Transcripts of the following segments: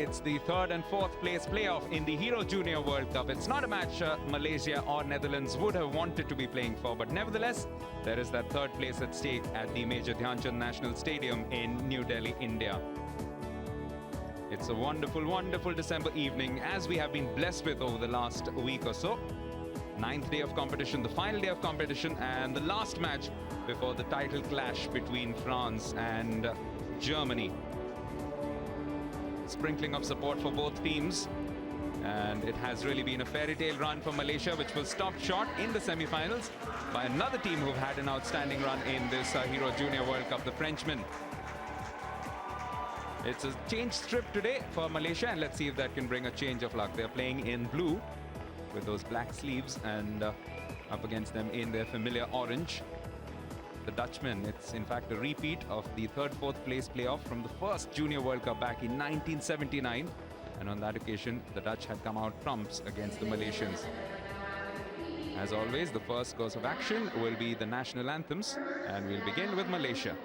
It's the third and fourth place playoff in the Hero Junior World Cup. It's not a match Malaysia or Netherlands would have wanted to be playing for, but nevertheless, there is that third place at stake at the Major Dhyan Chand National Stadium in New Delhi, India. It's a wonderful, wonderful December evening, as we have been blessed with over the last week or so. 9th day of competition, the final day of competition, and the last match before the title clash between France and Germany. Sprinkling of support for both teams, and it has really been a fairy tale run for Malaysia, which was stopped short in the semi-finals by another team who've had an outstanding run in this Hero Junior World Cup, the Frenchmen. It's a changed trip today for Malaysia, and let's see if that can bring a change of luck. They're playing in blue with those black sleeves, and up against them in their familiar orange, the Dutchmen. It's in fact a repeat of the third-fourth place playoff from the first Junior World Cup back in 1979. And on that occasion, the Dutch had come out trumps against the Malaysians. As always, the first course of action will be the national anthems, and we'll begin with Malaysia.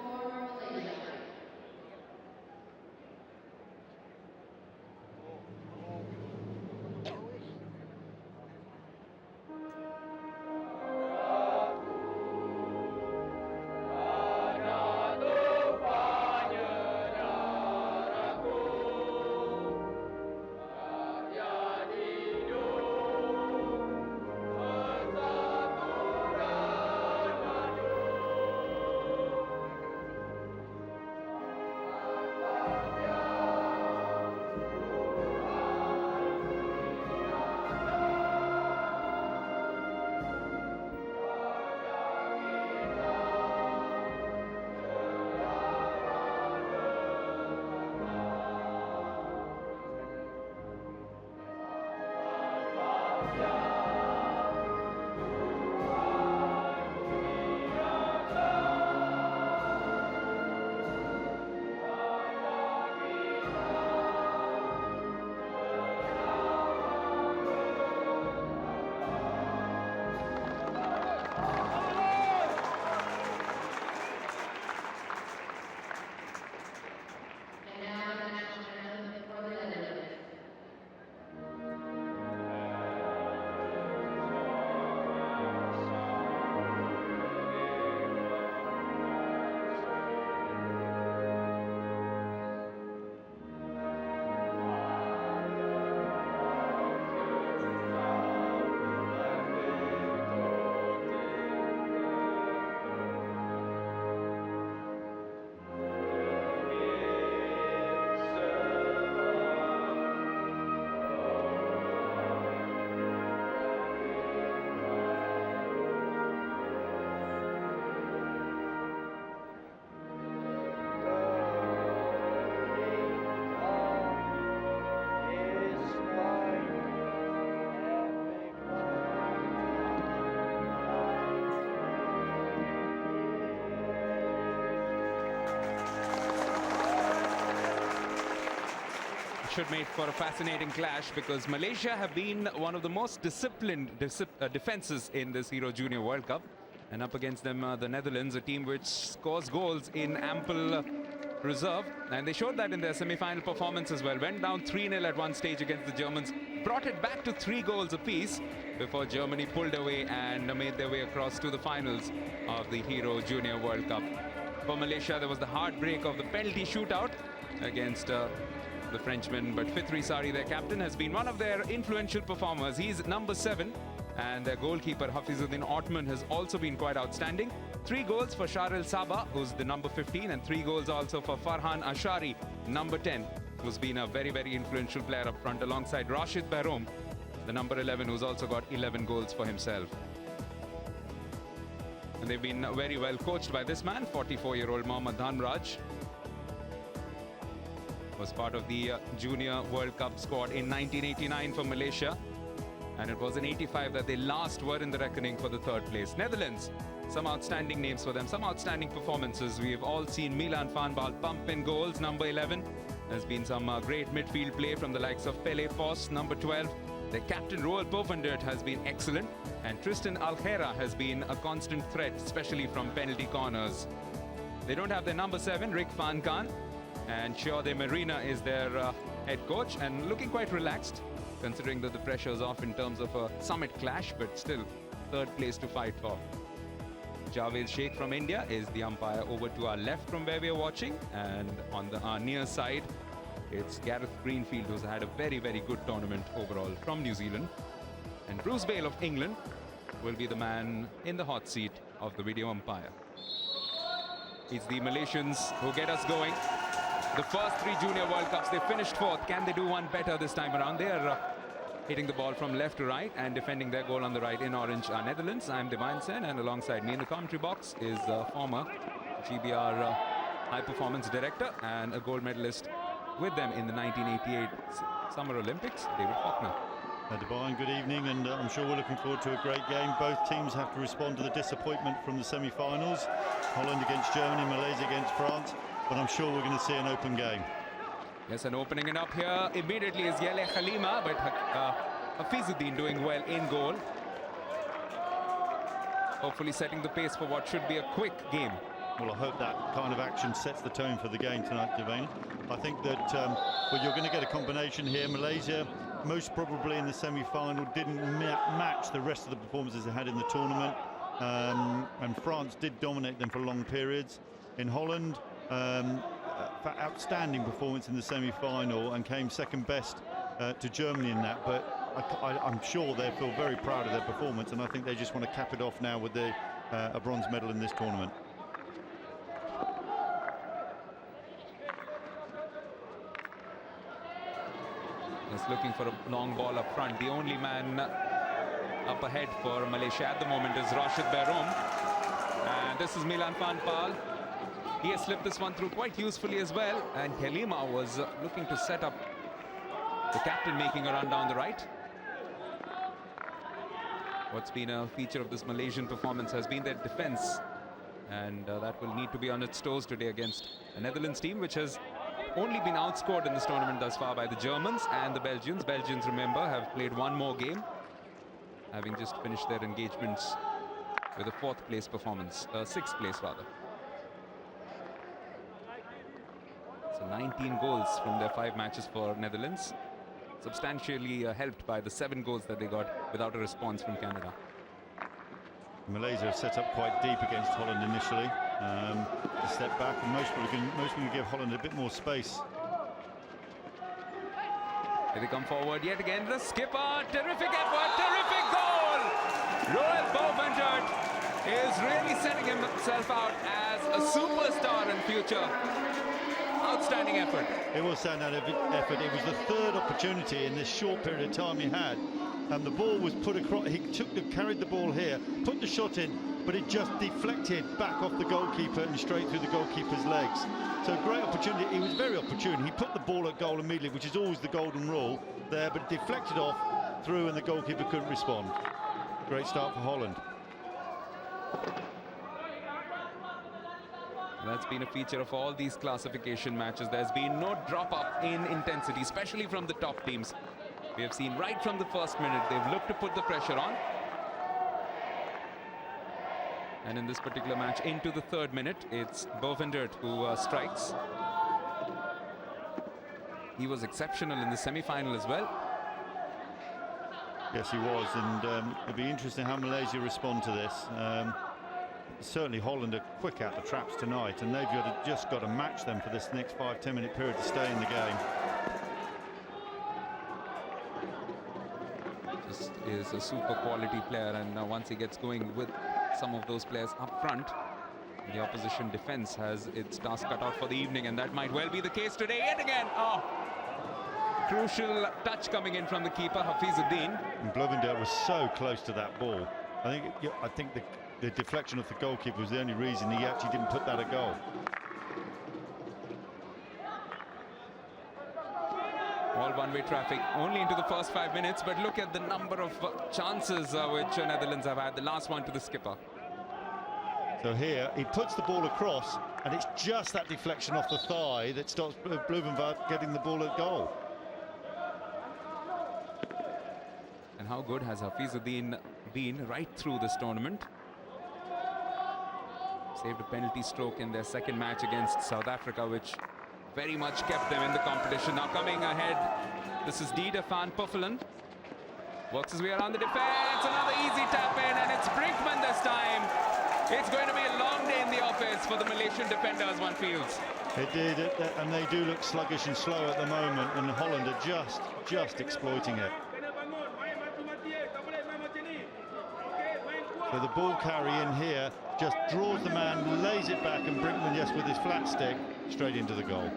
Should make for a fascinating clash, because Malaysia have been one of the most disciplined defenses in this Hero Junior World Cup, and up against them the Netherlands, a team which scores goals in ample reserve, and they showed that in their semi-final performance as well. Went down 3-0 at one stage against the Germans, brought it back to 3 goals apiece before Germany pulled away and made their way across to the finals of the Hero Junior World Cup. For Malaysia, there was the heartbreak of the penalty shootout against the Frenchmen, but Fitri Sari, their captain, has been one of their influential performers. He's number 7, and their goalkeeper Hafizuddin Othman has also been quite outstanding. 3 goals for Sharil Sabah, who's the number 15, and 3 goals also for Farhan Ashari, number 10, who's been a very, very influential player up front, alongside Rashid Bahrom, the number 11, who's also got 11 goals for himself. And they've been very well coached by this man, 44-year-old Mohammad Dhanraj. Was part of the Junior World Cup squad in 1989 for Malaysia, and it was in 85 that they last were in the reckoning for the third place. Netherlands, some outstanding names for them, some outstanding performances. We've all seen Milan van Baal pump in goals, number 11. There's been some great midfield play from the likes of Pele Foss, number 12. Their captain Roel Povendert has been excellent, and Tristan Algera has been a constant threat, especially from penalty corners. They don't have their number 7, Rick van Kaan, and Sure de Marina is their head coach, and looking quite relaxed, considering that the pressure is off in terms of a summit clash, but still third place to fight for. Javed Sheikh from India is the umpire over to our left from where we are watching, and on our near side, it's Gareth Greenfield, who's had a very, very good tournament overall from New Zealand. And Bruce Bale of England will be the man in the hot seat of the video umpire. It's the Malaysians who get us going. The first 3 Junior World Cups, they finished 4th. Can they do one better this time around? They are hitting the ball from left to right and defending their goal on the right in orange are Netherlands. I'm Divine Sen, and alongside me in the commentary box is former GBR high performance director and a gold medalist with them in the 1988 Summer Olympics, David Faulkner. Divine, good evening, and I'm sure we're looking forward to a great game. Both teams have to respond to the disappointment from the semi-finals. Holland against Germany, Malaysia against France, but I'm sure we're going to see an open game. Yes, and opening it up here immediately is Yele Khalima, but Hafizuddin doing well in goal. Hopefully setting the pace for what should be a quick game. Well, I hope that kind of action sets the tone for the game tonight, Devane. I think that well, you're going to get a combination here. Malaysia, most probably in the semi-final, didn't match the rest of the performances they had in the tournament. And France did dominate them for long periods. In Holland, outstanding performance in the semi-final and came second best to Germany in that. But I'm sure they feel very proud of their performance, and I think they just want to cap it off now with a bronze medal in this tournament. Just looking for a long ball up front. The only man up ahead for Malaysia at the moment is Rashid Behroum. And this is Milan van Paal. He has slipped this one through quite usefully as well. And Khalima was looking to set up the captain, making a run down the right. What's been a feature of this Malaysian performance has been their defense. And that will need to be on its toes today against a Netherlands team, which has only been outscored in this tournament thus far by the Germans and the Belgians. Belgians, remember, have played one more game, having just finished their engagements with a 4th place performance, 6th place rather. So 19 goals from their 5 matches for Netherlands, substantially helped by the 7 goals that they got without a response from Canada. Malaysia set up quite deep against Holland initially. A step back, and most will give Holland a bit more space. Here they come forward yet again. The skipper, terrific effort, terrific goal! Roel Bovenjert is really setting himself out as a superstar in future. Outstanding effort. It was standout effort. It was the 3rd opportunity in this short period of time he had. And the ball was put across. He carried the ball here, put the shot in, but it just deflected back off the goalkeeper and straight through the goalkeeper's legs. So great opportunity. He was very opportune. He put the ball at goal immediately, which is always the golden rule there, but it deflected off through and the goalkeeper couldn't respond. Great start for Holland. That's been a feature of all these classification matches. There's been no drop up in intensity, especially from the top teams. We have seen right from the first minute, they've looked to put the pressure on. And in this particular match, into the 3rd minute, it's Bovendert who strikes. He was exceptional in the semi-final as well. Yes, he was, and it'll be interesting how Malaysia respond to this. Certainly Holland are quick out the traps tonight, and they've just got to match them for this next 5-10 minute period to stay in the game. Just is a super quality player, and once he gets going with some of those players up front, the opposition defense has its task cut out for the evening, and that might well be the case today yet again. Oh, crucial touch coming in from the keeper, Hafizuddin. And Blovendale was so close to that ball. I think the deflection of the goalkeeper was the only reason he actually didn't put that a goal. All one-way traffic only into the first 5 minutes, but look at the number of chances which Netherlands have had. The last one to the skipper. So here he puts the ball across, and it's just that deflection off the thigh that stops Blumenveld getting the ball at goal. And how good has Hafizuddin been right through this tournament? Saved a penalty stroke in their second match against South Africa, which very much kept them in the competition. Now coming ahead, this is Dieter van Puffelen. Works his way around the defense. Another easy tap in, and it's Brinkman this time. It's going to be a long day in the office for the Malaysian defenders, one feels. It did, and they do look sluggish and slow at the moment, and Holland are just exploiting it. So the ball carry in here just draws the man, lays it back, and Brinkman, yes, with his flat stick, straight into the goal.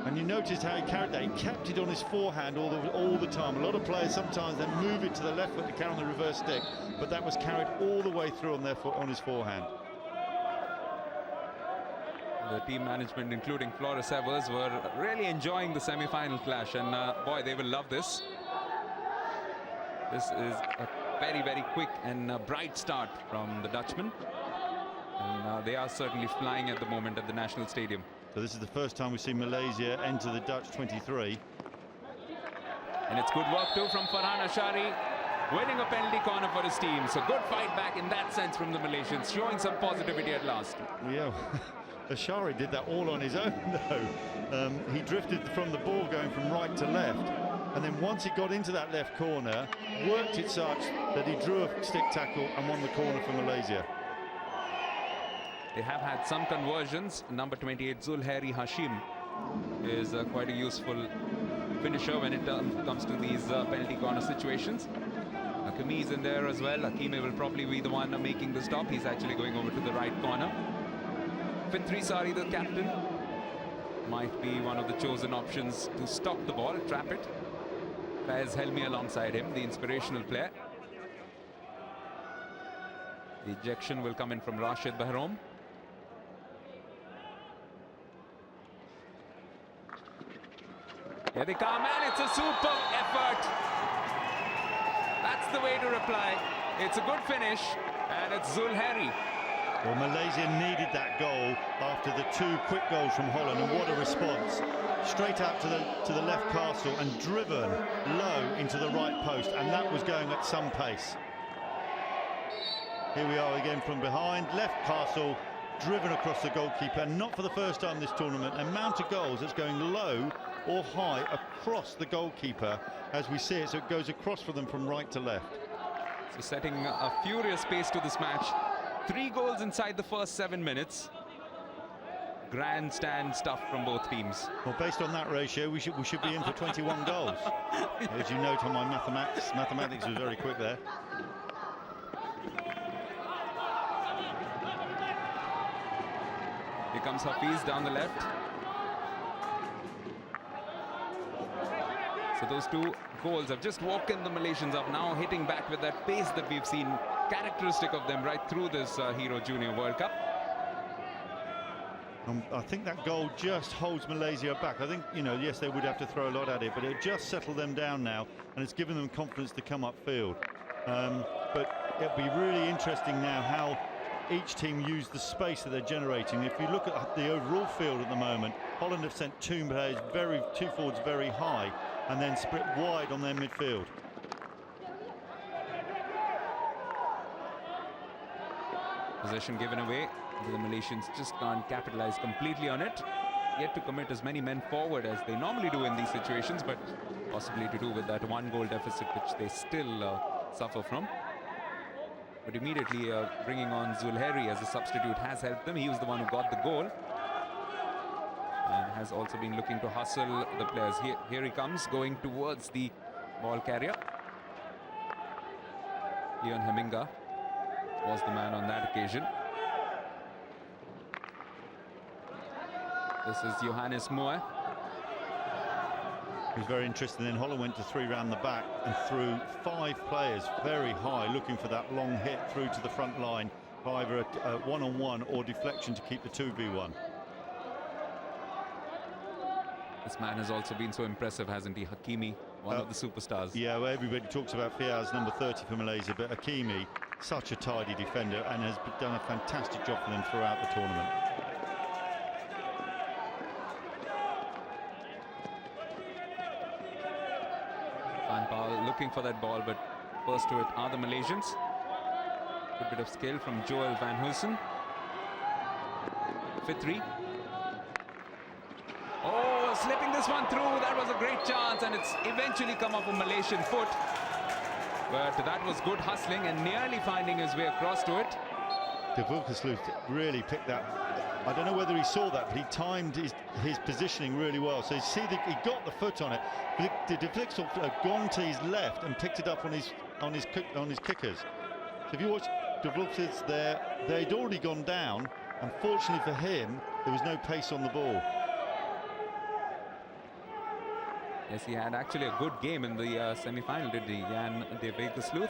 And you noticed how he carried that. He kept it on his forehand all the time. A lot of players sometimes then move it to the left foot to carry on the reverse stick, but that was carried all the way through on their foot, on his forehand. The team management, including Flores Evers, were really enjoying the semi-final clash, and boy, they will love this. This is a very, very quick and bright start from the Dutchmen, and they are certainly flying at the moment at the National Stadium. So this is the first time we've seen Malaysia enter the Dutch 23. And it's good work too from Farhan Ashari, winning a penalty corner for his team. So good fight back in that sense from the Malaysians, showing some positivity at last. Yeah, Ashari did that all on his own though. He drifted from the ball going from right to left, and then once he got into that left corner, worked it such that he drew a stick tackle and won the corner for Malaysia. They have had some conversions. Number 28, Zulhari Hashim, is quite a useful finisher when it comes to these penalty corner situations. Hakimi is in there as well. Hakimi will probably be the one making the stop. He's actually going over to the right corner. Fitri Sari, the captain, might be one of the chosen options to stop the ball, trap it. Faiz Helmi alongside him, the inspirational player. The ejection will come in from Rashid Bahrom. Here they come, and it's a superb effort. That's the way to reply. It's a good finish, and it's Zulhari. Well, Malaysia needed that goal after the two quick goals from Holland, and what a response. Straight out to the left castle and driven low into the right post, and that was going at some pace. Here we are again from behind, left castle, driven across the goalkeeper, not for the first time this tournament. An amount of goals that's going low or high across the goalkeeper as we see it, so it goes across for them from right to left. So setting a furious pace to this match. 3 goals inside the first 7 minutes. Grandstand stuff from both teams. Well, based on that ratio, we should be in for 21 goals. As you note on my mathematics was very quick there. Here comes Hafiz down the left. So those 2 goals have just woken the Malaysians up, now hitting back with that pace that we've seen characteristic of them right through this Hero Junior World Cup. I think that goal just holds Malaysia back. I think, you know, yes, they would have to throw a lot at it, but it just settled them down now, and it's given them confidence to come upfield. But it'll be really interesting now how each team use the space that they're generating. If you look at the overall field at the moment, Holland have sent 2 forwards very high, and then split wide on their midfield. Possession given away. The Malaysians just can't capitalize completely on it. Yet to commit as many men forward as they normally do in these situations, but possibly to do with that 1 goal deficit which they still suffer from. But immediately bringing on Zulhari as a substitute has helped them. He was the one who got the goal, and has also been looking to hustle the players. Here he comes, going towards the ball carrier. Leon Heminga was the man on that occasion. This is Johannes Moe. It was very interesting. Then Holland went to 3 round the back and threw 5 players very high, looking for that long hit through to the front line by either a one-on-one or deflection to keep the 2v1. This man has also been so impressive, hasn't he? Hakimi, one of the superstars. Yeah, well, everybody talks about Fiaz, number 30 for Malaysia, but Hakimi, such a tidy defender, and has done a fantastic job for them throughout the tournament. Van Paal looking for that ball, but first to it are the Malaysians. Good bit of skill from Joel Van Huysen. Fitri. slipping this one through. That was a great chance, and it's eventually come off a Malaysian foot. But that was good hustling and nearly finding his way across to it. De Vilkersloot really picked that. I don't know whether he saw that, but he timed his positioning really well. So you see that he got the foot on it. But De Vilkersloot had gone to his left and picked it up on his kickers. So if you watch De Vilkersloot there, they'd already gone down. Unfortunately for him, there was no pace on the ball. Yes, he had actually a good game in the semi-final, did he, Jan de Vilkersloot?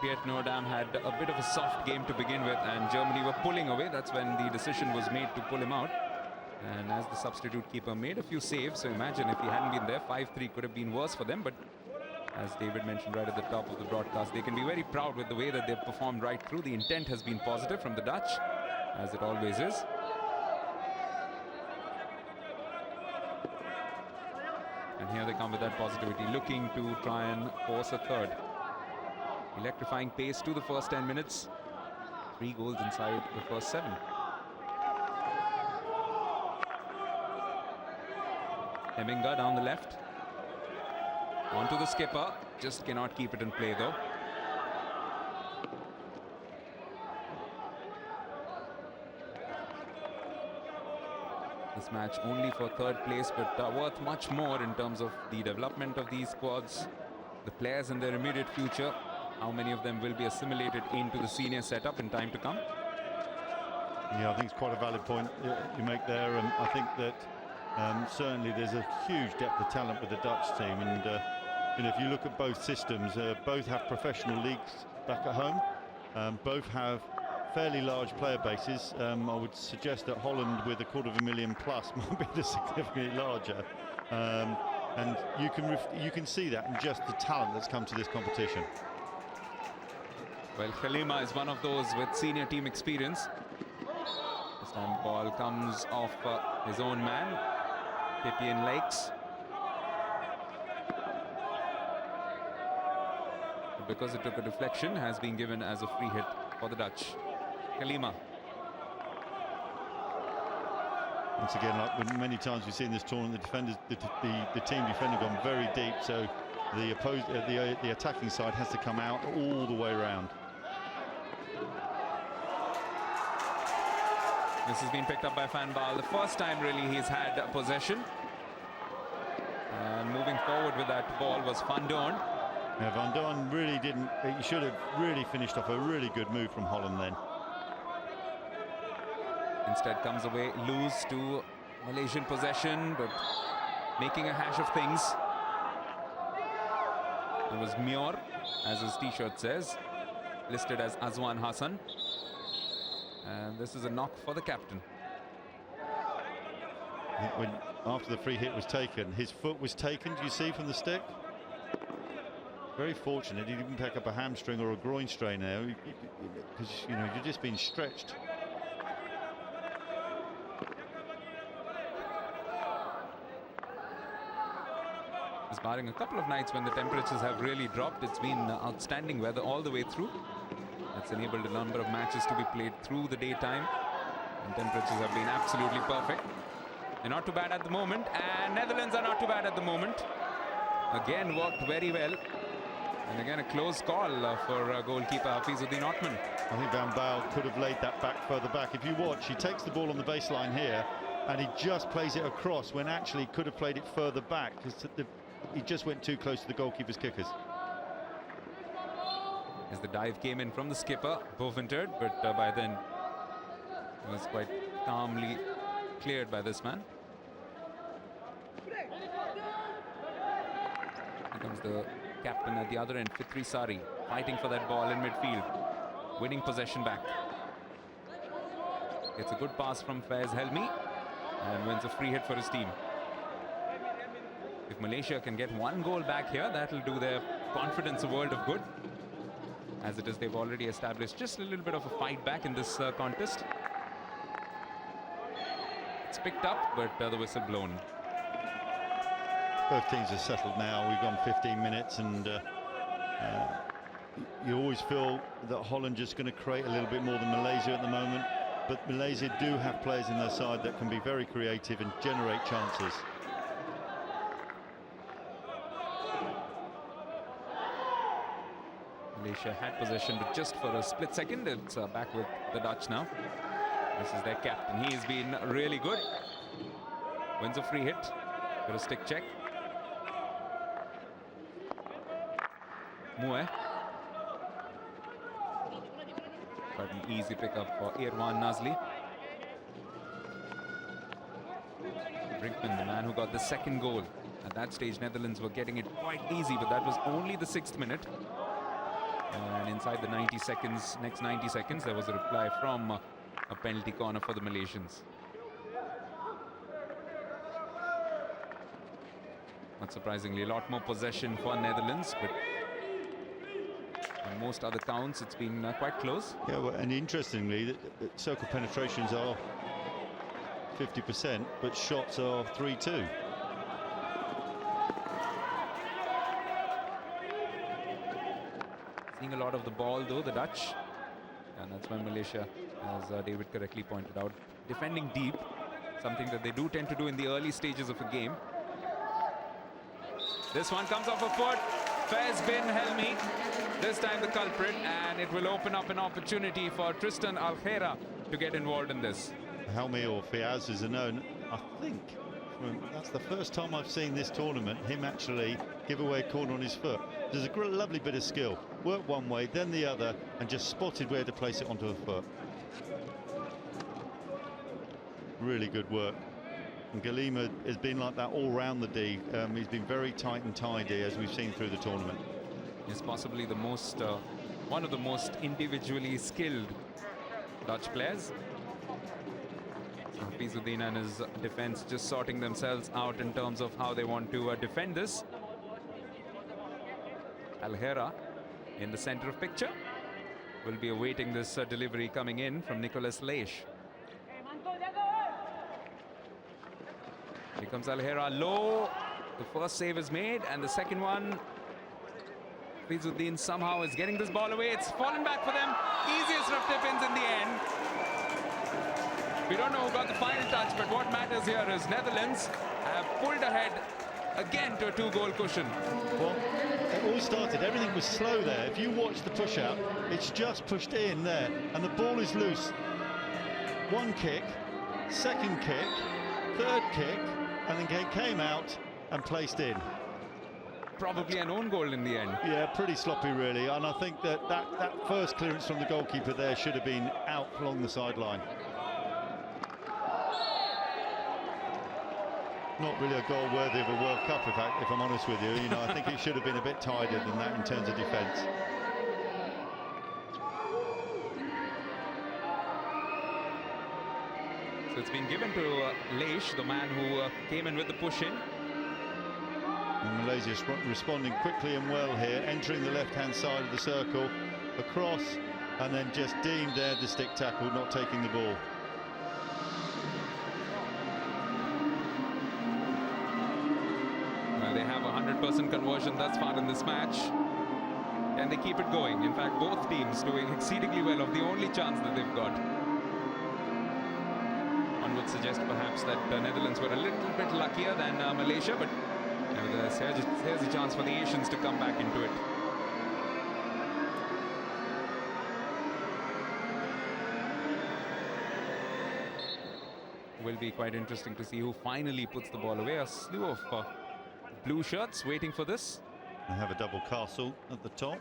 Piet Noordam had a bit of a soft game to begin with, and Germany were pulling away. That's when the decision was made to pull him out. And as the substitute keeper made a few saves, so imagine if he hadn't been there, 5-3 could have been worse for them. But as David mentioned right at the top of the broadcast, they can be very proud with the way that they've performed right through. The intent has been positive from the Dutch, as it always is. And here they come with that positivity, looking to try and force a third. Electrifying pace to the first 10 minutes. 3 goals inside the first 7. Hemminga down the left. On to the skipper. Just cannot keep it in play though. This match only for 3rd place, but worth much more in terms of the development of these squads, the players in their immediate future. How many of them will be assimilated into the senior setup in time to come? Yeah, I think it's quite a valid point you make there. I think that certainly there's a huge depth of talent with the Dutch team. And you know, if you look at both systems, both have professional leagues back at home. Both have fairly large player bases. I would suggest that Holland, with 250,000 plus, might be significantly larger. And you can see that in just the talent that's come to this competition. Well, Khalima is one of those with senior team experience. This time ball comes off his own man, Pipien Lakes. But because it took a deflection, has been given as a free hit for the Dutch. Khalima. Once again, like many times we've seen this tournament, the defenders, the team defender gone very deep, so the attacking side has to come out all the way around. This has been picked up by Van Baal. The first time really he's had possession. And moving forward with that ball was Van Doorn. Yeah, Van Doorn really didn't. He should have really finished off a really good move from Holland then. Instead comes away loose to Malaysian possession, but making a hash of things. It was Muir, as his t-shirt says, listed as Azwan Hassan. And this is a knock for the captain. After the free hit was taken, his foot was taken, do you see, from the stick? Very fortunate he didn't pick up a hamstring or a groin strain there, because you know, you're just being stretched. It's barring a couple of nights when the temperatures have really dropped. It's been outstanding weather all the way through. That's enabled a number of matches to be played through the daytime, and temperatures have been absolutely perfect. They're not too bad at the moment, and Netherlands are not too bad at the moment. Again, worked very well, and again a close call for goalkeeper Hafizuddin Othman. I think Van Baal could have laid that back further back. If you watch, he takes the ball on the baseline here, and he just plays it across when actually he could have played it further back, because he just went too close to the goalkeeper's kickers. As the dive came in from the skipper, Boventered, but by then it was quite calmly cleared by this man. Here comes the captain at the other end, Fitri Sari, fighting for that ball in midfield, winning possession back. Gets a good pass from Faiz Helmi and wins a free hit for his team. If Malaysia can get 1 goal back here, that'll do their confidence a world of good. As it is, they've already established just a little bit of a fight back in this contest. It's picked up, but the whistle blown. Both teams are settled now. We've gone 15 minutes, and you always feel that Holland just going to create a little bit more than Malaysia at the moment. but Malaysia do have players in their side that can be very creative and generate chances. Malaysia had possession, but just for a split second. It's back with the Dutch now. This is their captain. He's been really good. Wins a free hit. Got a stick check. Mue. Quite an easy pickup for Irwan Nazli. Brinkman, the man who got the second goal. At that stage, Netherlands were getting it quite easy, but that was only the 6th minute. And inside the 90 seconds, next 90 seconds, there was a reply from a penalty corner for the Malaysians. Not surprisingly, a lot more possession for Netherlands, but on most other counts, it's been quite close. Yeah, well, and interestingly, the circle penetrations are 50%, but shots are 3-2. Seeing a lot of the ball, though, the Dutch. And that's why Malaysia, as David correctly pointed out, defending deep, something that they do tend to do in the early stages of a game. This one comes off a foot. Faiz bin Helmi, this time the culprit, and it will open up an opportunity for Tristan Algera to get involved in this. Helmi or Fiaz is a known, I think, that's the first time I've seen this tournament, him actually give away a corner on his foot. There's a lovely bit of skill. Worked one way, then the other, and just spotted where to place it onto the foot. Really good work. And Galima has been like that all round the D. He's been very tight and tidy, as we've seen through the tournament. He's possibly the most, one of the most individually skilled Dutch players. Fizuddin and his defense just sorting themselves out in terms of how they want to defend this. Algera in the center of picture will be awaiting this delivery coming in from Nicolas Leish. Here comes Algera low. The first save is made, and the second one, Fizuddin somehow is getting this ball away. It's fallen back for them. Easiest rough tip-ins in the end. We don't know who got the final touch, but what matters here is Netherlands have pulled ahead again to a 2-goal cushion. Well, it all started, everything was slow there. If you watch the push out, it's just pushed in there, and the ball is loose. One kick, second kick, third kick, and then it came out and placed in. Probably an own goal in the end. Yeah, pretty sloppy really, and I think that first clearance from the goalkeeper there should have been out along the sideline. Not really a goal worthy of a World Cup, in fact, if I'm honest with you. You know, I think it should have been a bit tidier than that in terms of defence. So it's been given to Leish, the man who came in with the push-in. And Malaysia responding quickly and well here, entering the left-hand side of the circle, across, and then just deemed there the stick tackle, not taking the ball. Well, they have a 100% conversion thus far in this match, and they keep it going. In fact, both teams doing exceedingly well of the only chance that they've got. One would suggest perhaps that the Netherlands were a little bit luckier than Malaysia, but nevertheless, here's a chance for the Asians to come back into it. Will be quite interesting to see who finally puts the ball away. A slew of blue shirts waiting for this. They have a double castle at the top.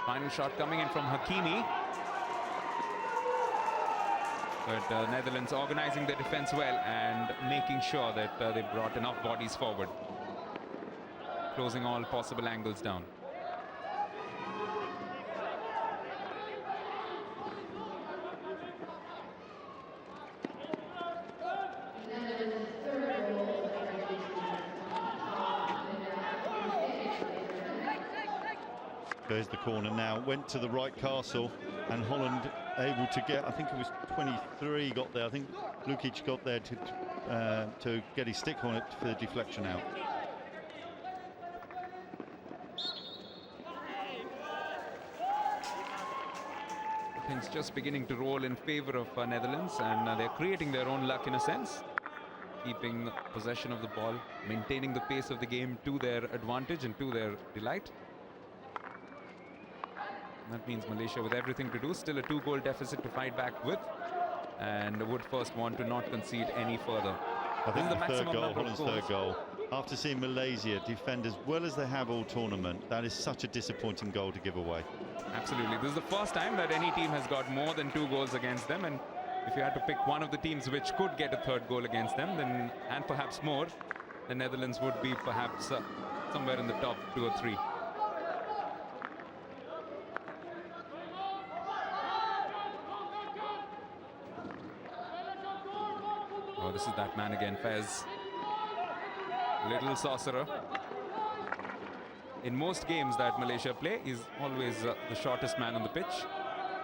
Final shot coming in from Hakimi. But Netherlands organizing their defense well and making sure that they brought enough bodies forward. Closing all possible angles down. There's the corner now, went to the right castle, and Holland able to get, I think it was 23 got there, I think Lukic got there to get his stick on it for the deflection out. Things just beginning to roll in favor of Netherlands, and they're creating their own luck in a sense, keeping possession of the ball, maintaining the pace of the game to their advantage and to their delight. That means Malaysia with everything to do, still a 2-goal deficit to fight back with, and would first want to not concede any further. I think the the third goal, Holland's third goal, after seeing Malaysia defend as well as they have all tournament, that is such a disappointing goal to give away. Absolutely. This is the first time that any team has got more than 2 goals against them, and if you had to pick one of the teams which could get a third goal against them, then, and perhaps more, the Netherlands would be perhaps somewhere in the top 2 or 3. Oh, this is that man again, Fez. Little sorcerer. In most games that Malaysia play, he's always the shortest man on the pitch.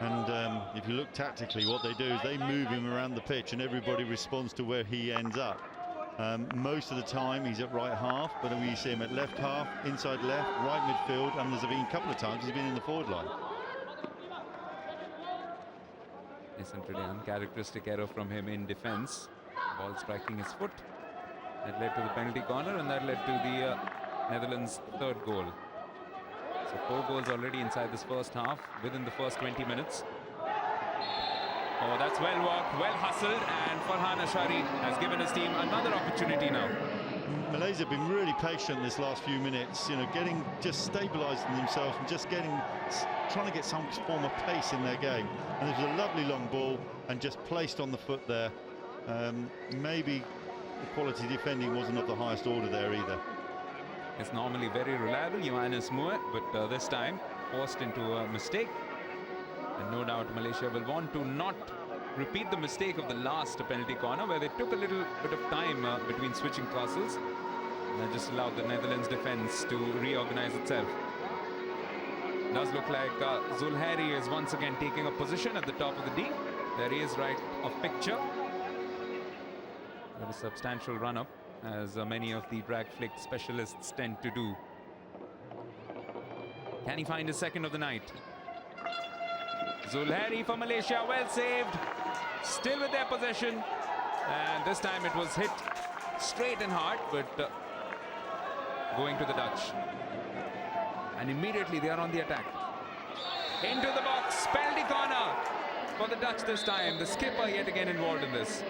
And if you look tactically, what they do is they move him around the pitch and everybody responds to where he ends up. Most of the time he's at right half, but then we see him at left half, inside left, right midfield, and there's been a couple of times he's been in the forward line. Isn't really uncharacteristic error from him in defence. Ball striking his foot. That led to the penalty corner, and that led to the Netherlands' third goal. So 4 goals already inside this first half, within the first 20 minutes. Oh, that's well worked, well hustled, and Farhan Ashari has given his team another opportunity now. Malaysia have been really patient this last few minutes, you know, just stabilising themselves and just trying to get some form of pace in their game. And there's a lovely long ball and just placed on the foot there. Maybe the quality defending wasn't of the highest order there either. It's normally very reliable, Johannes Moet, but this time forced into a mistake. And no doubt Malaysia will want to not repeat the mistake of the last penalty corner, where they took a little bit of time between switching crosses. And that just allowed the Netherlands defense to reorganize itself. Does look like Zulhari is once again taking a position at the top of the D. There he is, right of picture. A substantial run-up, as many of the drag flick specialists tend to do. Can he find his second of the night? Zulhari for Malaysia, well saved. Still with their possession. And this time it was hit straight and hard, but going to the Dutch. And immediately they are on the attack. Into the box, penalty corner for the Dutch this time. The skipper yet again involved in this.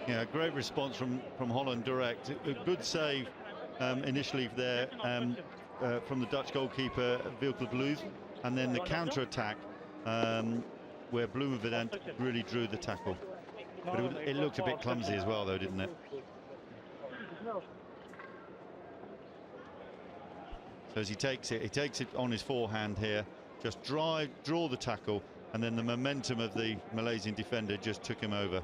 Yeah, great response from Holland direct. A good save initially there from the Dutch goalkeeper Wilke Bluth, and then the counter-attack where Bloemendaal really drew the tackle. But it looked a bit clumsy as well, though, didn't it? So as he takes it on his forehand here, just draw the tackle, and then the momentum of the Malaysian defender just took him over.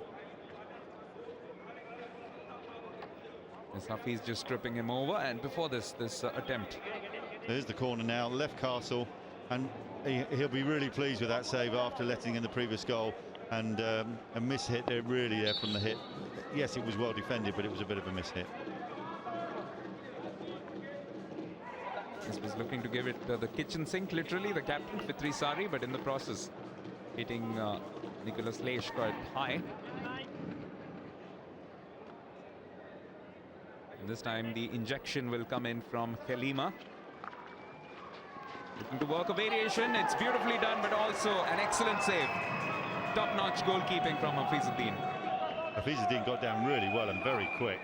Hafiz just stripping him over, and before this attempt. There's the corner now, left Castle, and he'll be really pleased with that save after letting in the previous goal, and a miss-hit there, really there from the hit. Yes, it was well defended, but it was a bit of a miss-hit. This was looking to give it the kitchen sink, literally, the captain, Fitri Sari, but in the process, hitting Nicholas Leish quite high. This time the injection will come in from Khelima. Looking to work a variation. It's beautifully done, but also an excellent save. Top-notch goalkeeping from Hafizuddin. Hafizuddin got down really well and very quick.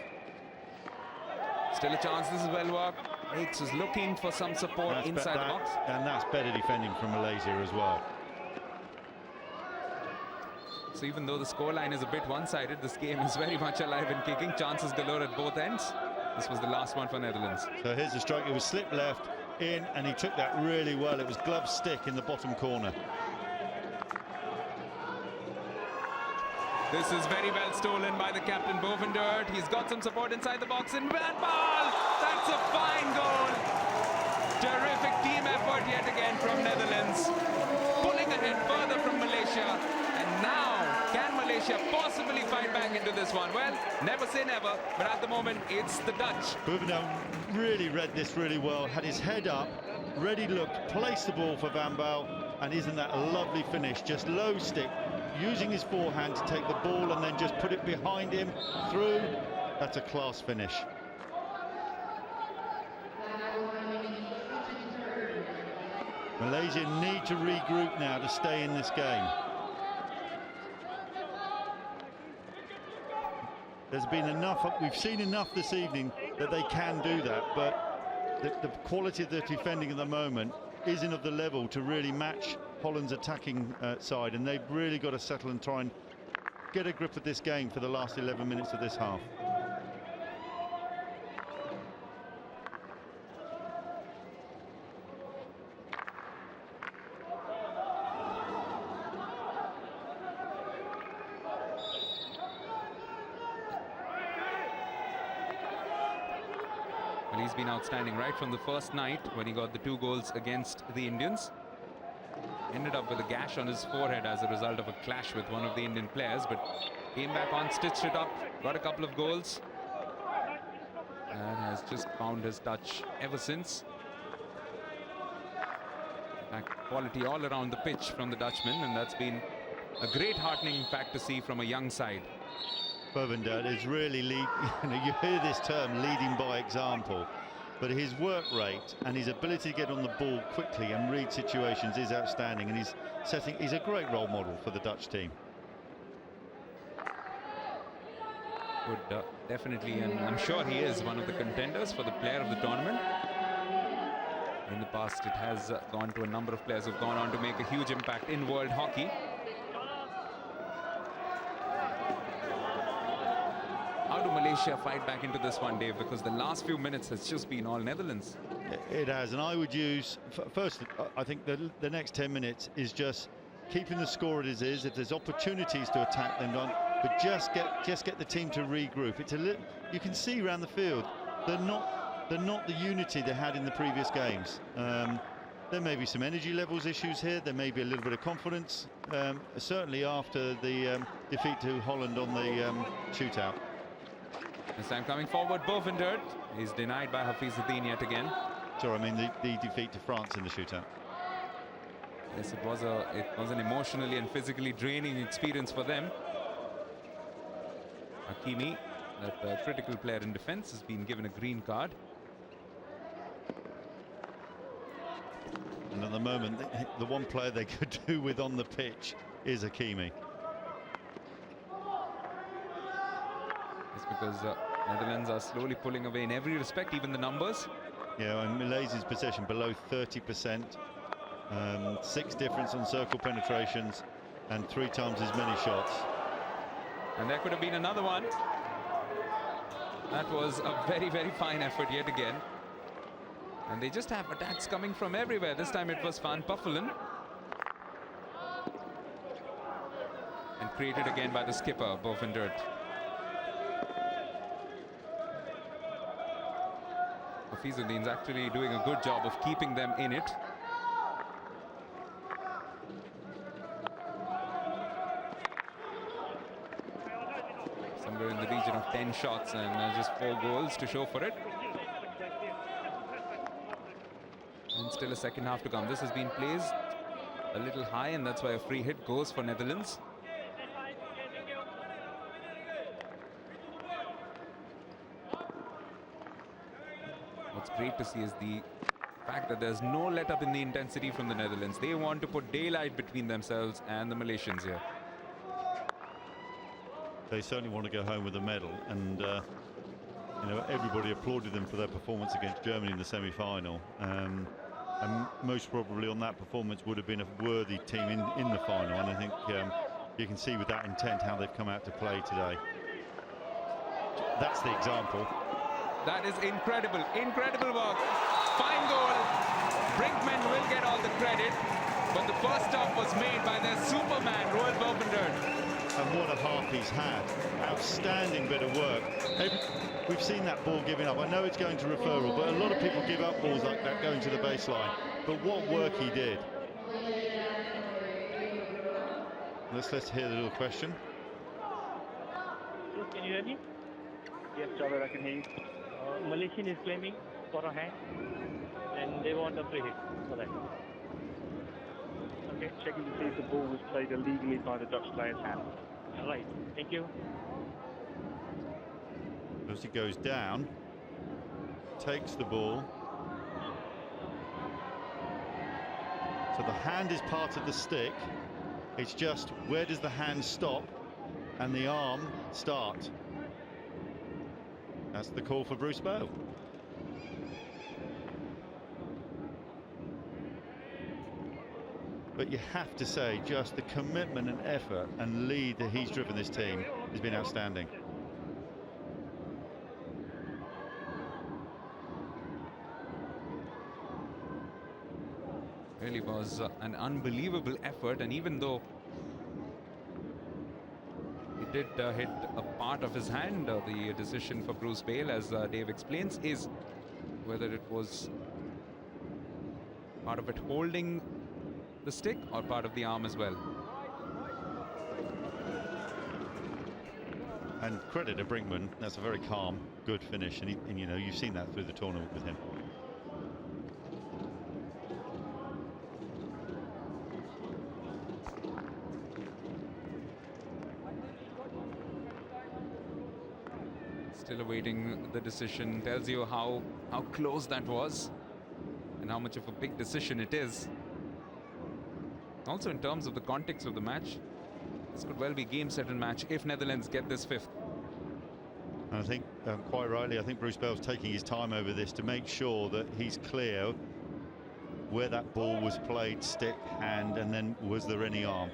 Still a chance. This is well worked. Hakes is looking for some support inside the box. And that's better defending from Malaysia as well. So even though the scoreline is a bit one-sided, this game is very much alive and kicking. Chances galore at both ends. This was the last one for Netherlands. So here's the strike. It was slip left in, and he took that really well. It was glove stick in the bottom corner. This is very well stolen by the captain, Bovendert. He's got some support inside the box, and that ball! That's a fine goal! Terrific team effort yet again from Netherlands. Pulling ahead further from Malaysia. And now, can Malaysia possibly fight back into this one? Well, never say never, but at the moment, it's the Dutch. Bovendal really read this really well, had his head up, ready look, placed the ball for Van Baal, And isn't that a lovely finish? Just low stick, using his forehand to take the ball and then just put it behind him, through. That's a class finish. Malaysia need to regroup now to stay in this game. There's been enough, we've seen enough this evening that they can do that, but the quality of the defending at the moment isn't of the level to really match Holland's attacking side, and they've really got to settle and try and get a grip of this game for the last 11 minutes of this half. Well, he's been outstanding right from the first night when he got the 2 goals against the Indians. Ended up with a gash on his forehead as a result of a clash with one of the Indian players, but came back on, stitched it up, got a couple of goals, and has just found his touch ever since. In fact, quality all around the pitch from the Dutchman, and that's been a great heartening fact to see from a young side. Bovendert is really you hear this term, leading by example, but his work rate and his ability to get on the ball quickly and read situations is outstanding, and he's a great role model for the Dutch team. Would definitely, and I'm sure he is one of the contenders for the player of the tournament. In the past, it has gone to a number of players who've gone on to make a huge impact in world hockey. How do Malaysia fight back into this one, Dave? Because the last few minutes has just been all Netherlands. It has, and I would use, first, I think the next 10 minutes is just keeping the score as is. If there's opportunities to attack them, but just get the team to regroup. It's a little, you can see around the field, they're not the unity they had in the previous games. There may be some energy levels issues here. There may be a little bit of confidence, certainly after the defeat to Holland on the shootout. This time coming forward, Bovendert. He's denied by Hafizuddin yet again. Sorry, I mean the defeat to France in the shootout. Yes, it was an emotionally and physically draining experience for them. Hakimi, that critical player in defense, has been given a green card. And at the moment, the one player they could do with on the pitch is Hakimi. It's because Netherlands are slowly pulling away in every respect, even the numbers. Yeah, and Malaysia's possession below 30%. 6 difference on circle penetrations and 3 times as many shots. And there could have been another one. That was a very, very fine effort yet again. And they just have attacks coming from everywhere. This time it was Van Puffelen. And created again by the skipper, Bovendert. Hafizuddin's actually doing a good job of keeping them in it. Somewhere in the region of 10 shots and just 4 goals to show for it. And still a second half to come. This has been placed a little high, and that's why a free hit goes for Netherlands. What's great to see is the fact that there's no let up in the intensity from the Netherlands. They want to put daylight between themselves and the Malaysians here. They certainly want to go home with a medal, and you know, everybody applauded them for their performance against Germany in the semi-final, and most probably on that performance would have been a worthy team in the final. And I think you can see with that intent how they've come out to play today. That's the example. That is incredible, incredible work. Fine goal. Brinkman will get all the credit, but the first stop was made by their Superman, Roel Bovendert. And what a half he's had. Outstanding bit of work. We've seen that ball giving up. I know it's going to referral, but a lot of people give up balls like that going to the baseline. But what work he did. Let's hear the little question. Can you hear me? Yes, Jawed, I can hear you. Malaysian is claiming for a hand, and they want a free hit for that. checking to see if the ball was played illegally by the Dutch player's hand. Right, thank you. As he goes down, takes the ball. So the hand is part of the stick. It's just where does the hand stop and the arm start? That's the call for Bruce Bale. But you have to say, just the commitment and effort and lead that he's driven this team has been outstanding. Really was an unbelievable effort, and even though he did hit a part of his hand, the decision for Bruce Bale, as Dave explains, is whether it was part of it holding the stick or part of the arm as well. And credit to Brinkman, that's a very calm, good finish, and you know, you've seen that through the tournament with him. Still awaiting the decision. Tells you how close that was and how much of a big decision it is. Also, in terms of the context of the match, this could well be game, set and match if Netherlands get this fifth. And I think, quite rightly, I think Bruce Bale's taking his time over this to make sure that he's clear where that ball was played, stick, hand, and then was there any arm.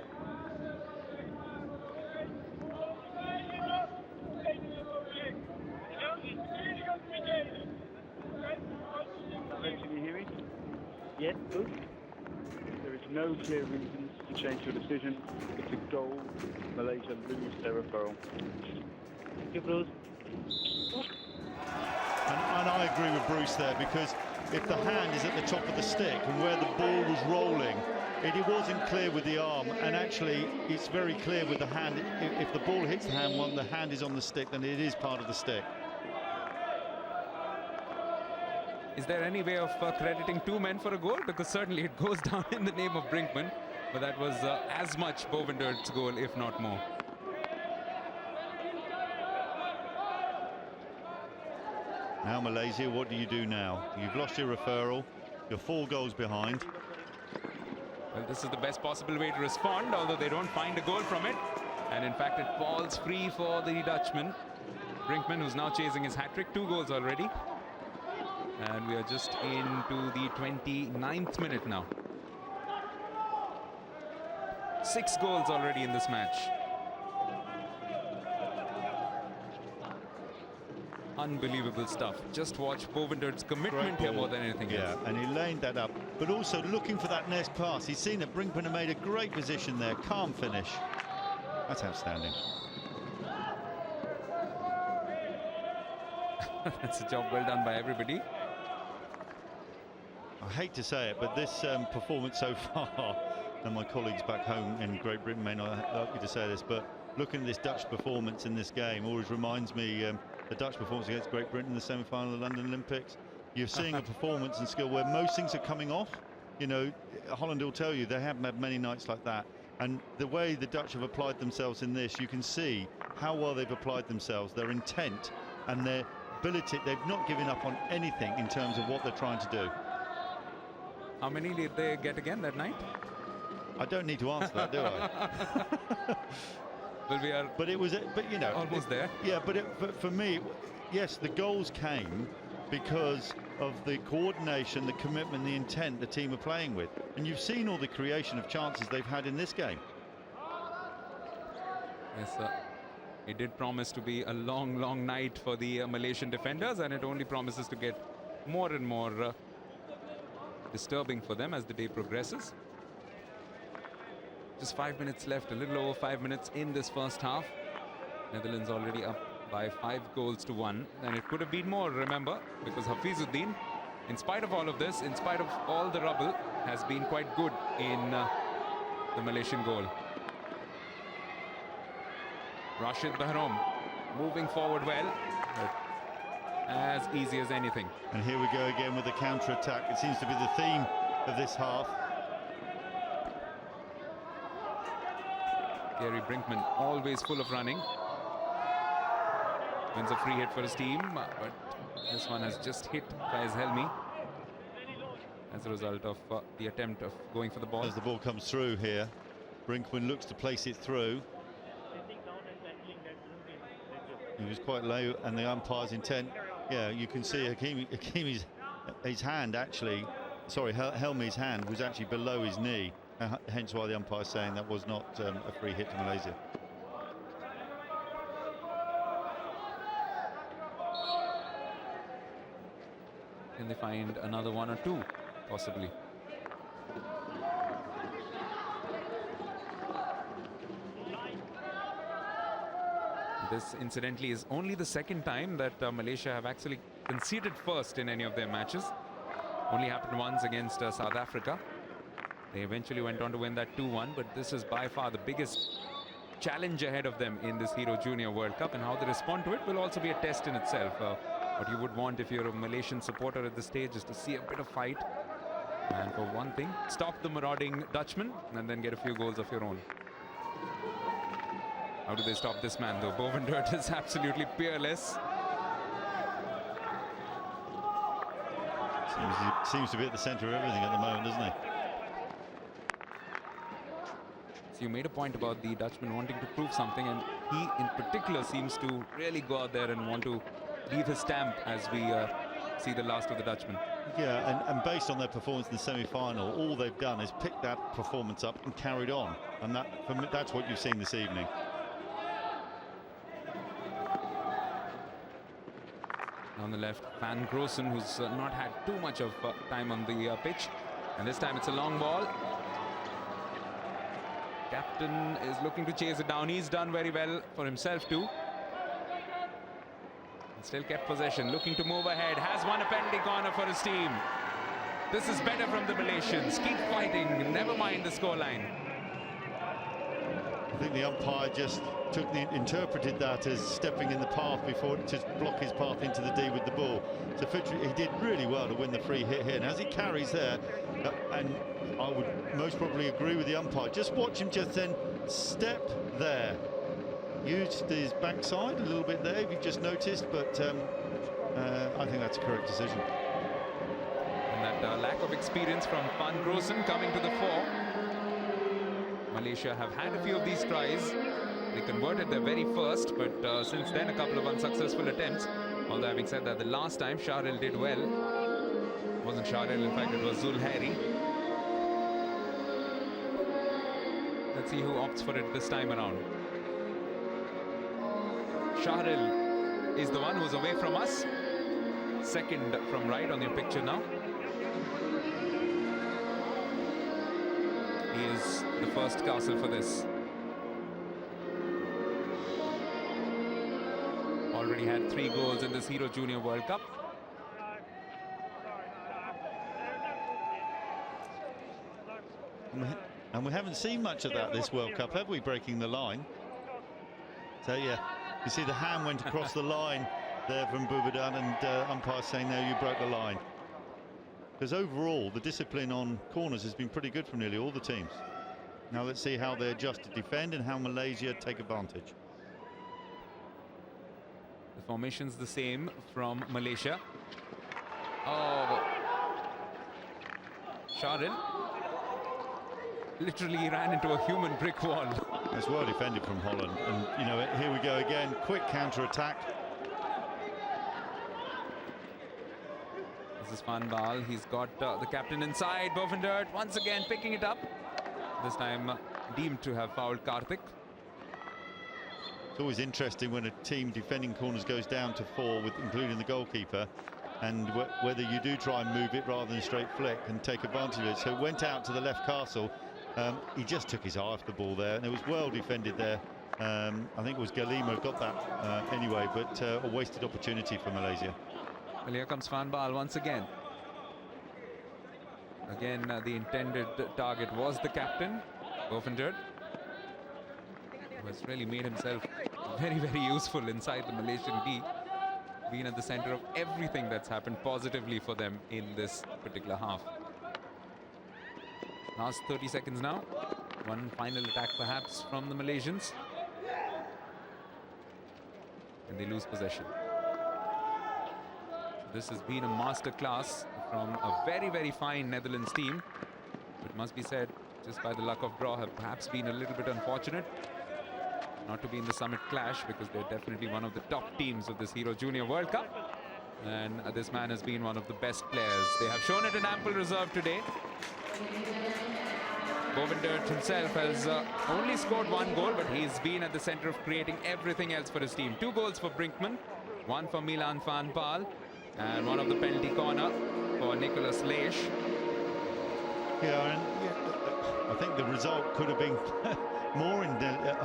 Can you hear me? Yes, good. There is no clear reason to change your decision. It's a goal. Malaysia lose their referral. Thank you, Bruce. And I agree with Bruce there, because if the hand is at the top of the stick and where the ball was rolling, it wasn't clear with the arm, and actually it's very clear with the hand. If the ball hits the hand when the hand is on the stick, then it is part of the stick. Is there any way of crediting two men for a goal? Because certainly it goes down in the name of Brinkman, but that was as much Bovender's goal, if not more. Now Malaysia, what do you do now? You've lost your referral, you're 4 goals behind. Well, this is the best possible way to respond, although they don't find a goal from it. And in fact, it falls free for the Dutchman. Brinkman, who's now chasing his hat-trick, 2 goals already. And we are just into the 29th minute now. 6 goals already in this match. Unbelievable stuff. Just watch Bovender's commitment here more than anything else. Yeah, and he laned that up, but also looking for that next pass. He's seen that Brinkman had made a great position there. Calm finish. That's outstanding. That's a job well done by everybody. I hate to say it, but this performance so far, and my colleagues back home in Great Britain may not like me to say this, but looking at this Dutch performance in this game always reminds me the Dutch performance against Great Britain in the semi-final of the London Olympics. You're seeing a performance and skill where most things are coming off. You know, Holland will tell you they haven't had many nights like that. And the way the Dutch have applied themselves in this, you can see how well they've applied themselves, their intent and their ability. They've not given up on anything in terms of what they're trying to do. How many did they get again that night? I don't need to answer that, do I? Well, we are. But it was, but you know, almost there. Yeah, but for me, yes, the goals came because of the coordination, the commitment, the intent the team are playing with, and you've seen all the creation of chances they've had in this game. Yes, it did promise to be a long night for the Malaysian defenders, and it only promises to get more and more disturbing for them as the day progresses. Just 5 minutes left, a little over 5 minutes in this first half. Netherlands already up by 5 goals to 1, and it could have been more, remember, because Hafizuddin, in spite of all of this, in spite of all the rubble, has been quite good in the Malaysian goal. Rashid Bahrom moving forward well, but as easy as anything. And here we go again with the counter-attack. It seems to be the theme of this half. Gary Brinkman, always full of running. Wins a free hit for his team, but this one has just hit Faiz Helmi as a result of the attempt of going for the ball. As the ball comes through here, Brinkman looks to place it through. He was quite low, and the umpire's intent. Yeah, you can see Hakimi's his hand actually, sorry, Helmi's hand was actually below his knee. Hence why the umpire's saying that was not a free hit to Malaysia. Can they find another one or two, possibly? This, incidentally, is only the second time that Malaysia have actually conceded first in any of their matches. Only happened once against South Africa. They eventually went on to win that 2-1, but this is by far the biggest challenge ahead of them in this Hero Junior World Cup, and how they respond to it will also be a test in itself. What you would want if you're a Malaysian supporter at this stage is to see a bit of fight, and for one thing, stop the marauding Dutchman and then get a few goals of your own. How do they stop this man though? Bovendert is absolutely peerless. Seems to be at the centre of everything at the moment, doesn't he? So you made a point about the Dutchman wanting to prove something, and he in particular seems to really go out there and want to leave his stamp as we see the last of the Dutchman. Yeah, and based on their performance in the semi-final, all they've done is pick that performance up and carried on, and that, for me, that's what you've seen this evening. On the left, Van Groossen, who's not had too much of time on the pitch, and this time it's a long ball. Captain is looking to chase it down. He's done very well for himself too. And still kept possession, looking to move ahead. Has won a penalty corner for his team. This is better from the Malaysians. Keep fighting, never mind the scoreline. I think the umpire just interpreted that as stepping in the path before to block his path into the D with the ball. So Fitri, he did really well to win the free hit here. And as he carries there, and I would most probably agree with the umpire, just watch him just then step there. Used his backside a little bit there, if you've just noticed, but I think that's a correct decision. And that lack of experience from Van Groossen coming to the fore. Malaysia have had a few of these tries. They converted their very first, but since then a couple of unsuccessful attempts. Although having said that, the last time Shahril did well. It wasn't Shahril, in fact it was Zulhairi. Let's see who opts for it this time around. Shahril is the one who's away from us. Second from right on your picture now. He is the first castle for this. Already had 3 goals in this Hero Junior World Cup. And we haven't seen much of that this World Cup, have we, breaking the line? So yeah, you see the hand went across the line there from Boubadan, and umpire saying, no, you broke the line. Because overall, the discipline on corners has been pretty good from nearly all the teams. Now let's see how they adjust to defend and how Malaysia take advantage. The formation's the same from Malaysia. Oh, Shahril literally ran into a human brick wall. It's well defended from Holland, and you know, here we go again, quick counter-attack. This is Van Baal. He's got the captain inside. Bovendert once again picking it up. This time deemed to have fouled Karthik. It's always interesting when a team defending corners goes down to 4, with including the goalkeeper, and whether you do try and move it rather than straight flick and take advantage of it. So it went out to the left castle. He just took his eye off the ball there, and it was well defended there. I think it was Galimo got that anyway, but a wasted opportunity for Malaysia. Well, here comes Van Baal once again. Again, the intended target was the captain, Bovendert, who has really made himself very, very useful inside the Malaysian D. Been at the center of everything that's happened positively for them in this particular half. Last 30 seconds now. One final attack perhaps from the Malaysians. And they lose possession. This has been a masterclass from a very, very fine Netherlands team. It must be said, just by the luck of draw, have perhaps been a little bit unfortunate not to be in the summit clash, because they're definitely one of the top teams of this Hero Junior World Cup. And this man has been one of the best players. They have shown it in ample reserve today. Govindert himself has only scored 1 goal, but he's been at the center of creating everything else for his team. 2 goals for Brinkman, 1 for Milan van Paal, and 1 of the penalty corner for Nicholas Leish. Yeah, and I think the result could have been more in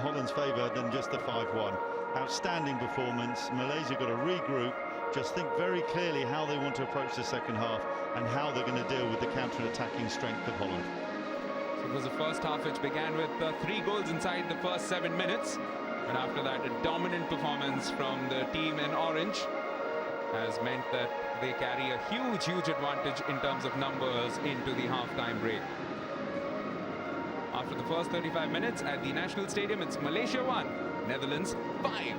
Holland's favour than just the 5-1. Outstanding performance. Malaysia got to regroup, just think very clearly how they want to approach the second half and how they're going to deal with the counter-attacking strength of Holland. So it was the first half which began with 3 goals inside the first 7 minutes. And after that, a dominant performance from the team in orange has meant that they carry a huge, huge advantage in terms of numbers into the half-time break. After the first 35 minutes at the National Stadium, it's Malaysia 1, Netherlands 5.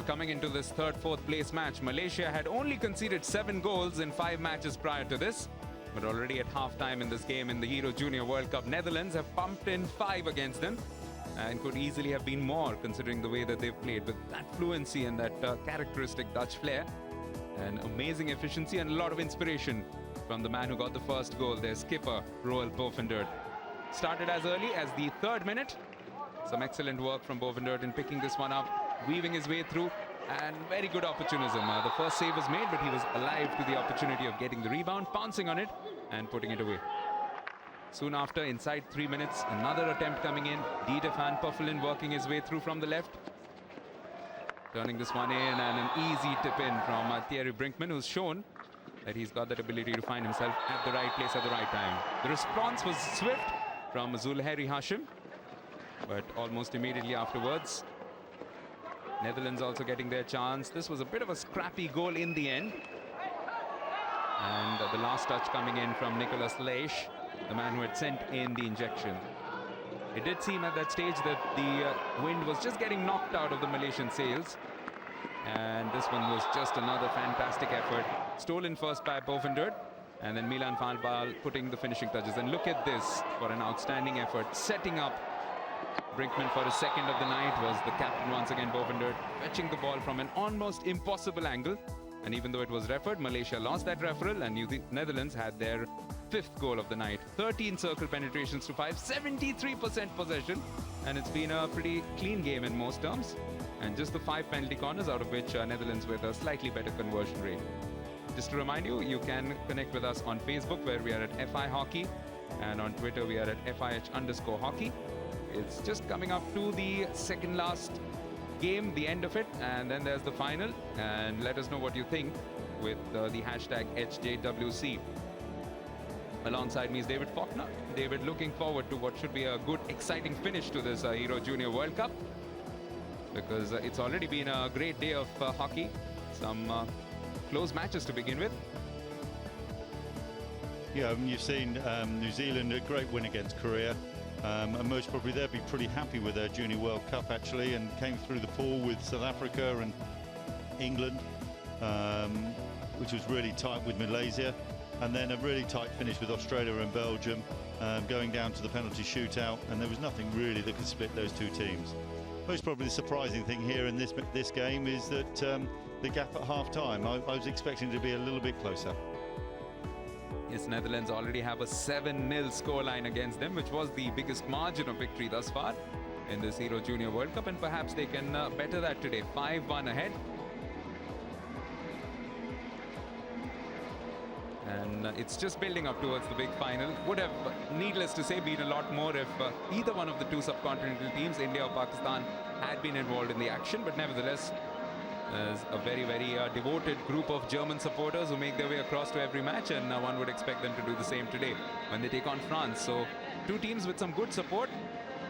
Well, coming into this third, fourth place match, Malaysia had only conceded 7 goals in 5 matches prior to this. But already at half-time in this game in the Hero Junior World Cup, Netherlands have pumped in 5 against them and could easily have been more considering the way that they've played with that fluency and that characteristic Dutch flair. And amazing efficiency and a lot of inspiration from the man who got the first goal, their skipper, Roel Bovendert. Started as early as the 3rd minute. Some excellent work from Bovendert in picking this one up, weaving his way through, and very good opportunism. The first save was made, but he was alive to the opportunity of getting the rebound, pouncing on it, and putting it away. Soon after, inside 3 minutes, another attempt coming in. Diede van Puffelen working his way through from the left. Turning this one in, and an easy tip in from Thierry Brinkman, who's shown that he's got that ability to find himself at the right place at the right time. The response was swift from Zulheri Hashim, but almost immediately afterwards, Netherlands also getting their chance. This was a bit of a scrappy goal in the end. And the last touch coming in from Nicolas Leish, the man who had sent in the injection. It did seem at that stage that the wind was just getting knocked out of the Malaysian sails. And this one was just another fantastic effort. Stolen first by Bovendert, and then Milan van Baal putting the finishing touches. And look at this for an outstanding effort, setting up Brinkman for his second of the night. Was the captain once again, Bovendert, fetching the ball from an almost impossible angle. And even though it was referred, Malaysia lost that referral, and the Netherlands had their 5th goal of the night. 13 circle penetrations to 5, 73% possession, and it's been a pretty clean game in most terms. And just the 5 penalty corners, out of which Netherlands with a slightly better conversion rate. Just to remind you, you can connect with us on Facebook, where we are at FI Hockey, and on Twitter we are at FIH_hockey. It's just coming up to the second last game, the end of it, and then there's the final. And let us know what you think with the hashtag HJWC. Alongside me is David Faulkner. David, looking forward to what should be a good, exciting finish to this Hero Junior World Cup, because it's already been a great day of hockey. Some close matches to begin with. Yeah, you've seen New Zealand, a great win against Korea. And most probably they'll be pretty happy with their Junior World Cup, actually, and came through the pool with South Africa and England, which was really tight with Malaysia, and then a really tight finish with Australia and Belgium, going down to the penalty shootout, and there was nothing really that could split those two teams. Most probably the surprising thing here in this game is that the gap at half-time, I was expecting it to be a little bit closer. Yes, Netherlands already have a 7-0 scoreline against them, which was the biggest margin of victory thus far in this Hero Junior World Cup, and perhaps they can better that today. 5-1 ahead. And it's just building up towards the big final. Would have, needless to say, been a lot more if either one of the two subcontinental teams, India or Pakistan, had been involved in the action. But nevertheless, there's a very, very devoted group of German supporters who make their way across to every match, and one would expect them to do the same today when they take on France. So two teams with some good support,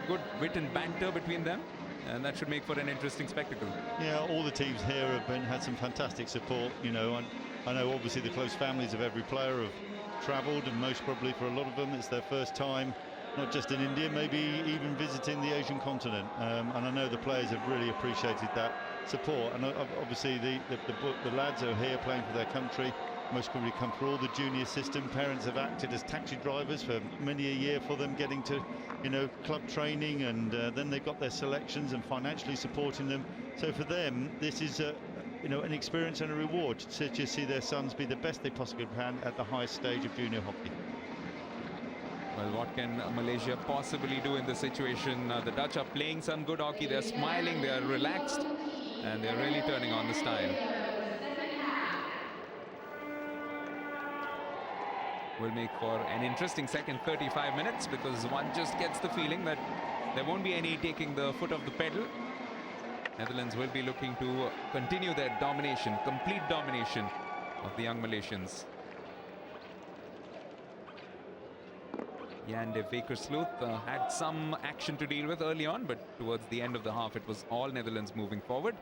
good wit and banter between them, and that should make for an interesting spectacle. Yeah, all the teams here have had some fantastic support. You know, I know obviously the close families of every player have travelled, and most probably for a lot of them it's their first time, not just in India, maybe even visiting the Asian continent. And I know the players have really appreciated that support, and obviously the lads are here playing for their country, most probably come through all the junior system. Parents have acted as taxi drivers for many a year for them, getting to, you know, club training, and then they've got their selections and financially supporting them. So for them, this is you know, an experience and a reward to just see their sons be the best they possibly can at the highest stage of junior hockey. Well, what can Malaysia possibly do in this situation? The Dutch are playing some good hockey. They're smiling, they're relaxed, and they're really turning on the style. Will make for an interesting second 35 minutes, because one just gets the feeling that there won't be any taking the foot off the pedal. Netherlands will be looking to continue their domination, complete domination of the young Malaysians. Jan de Vakersloot had some action to deal with early on, but towards the end of the half it was all Netherlands moving forward.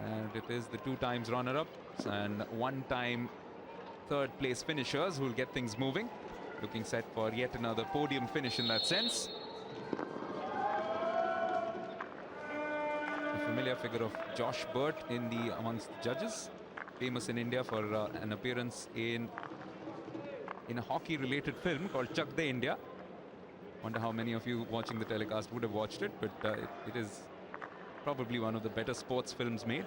And it is the 2 times runner-ups and 1-time third place finishers who will get things moving. Looking set for yet another podium finish in that sense. familiar figure of Josh Burt amongst the judges, famous in India for an appearance in a hockey-related film called Chak De India. Wonder how many of you watching the telecast would have watched it, but it is probably one of the better sports films made.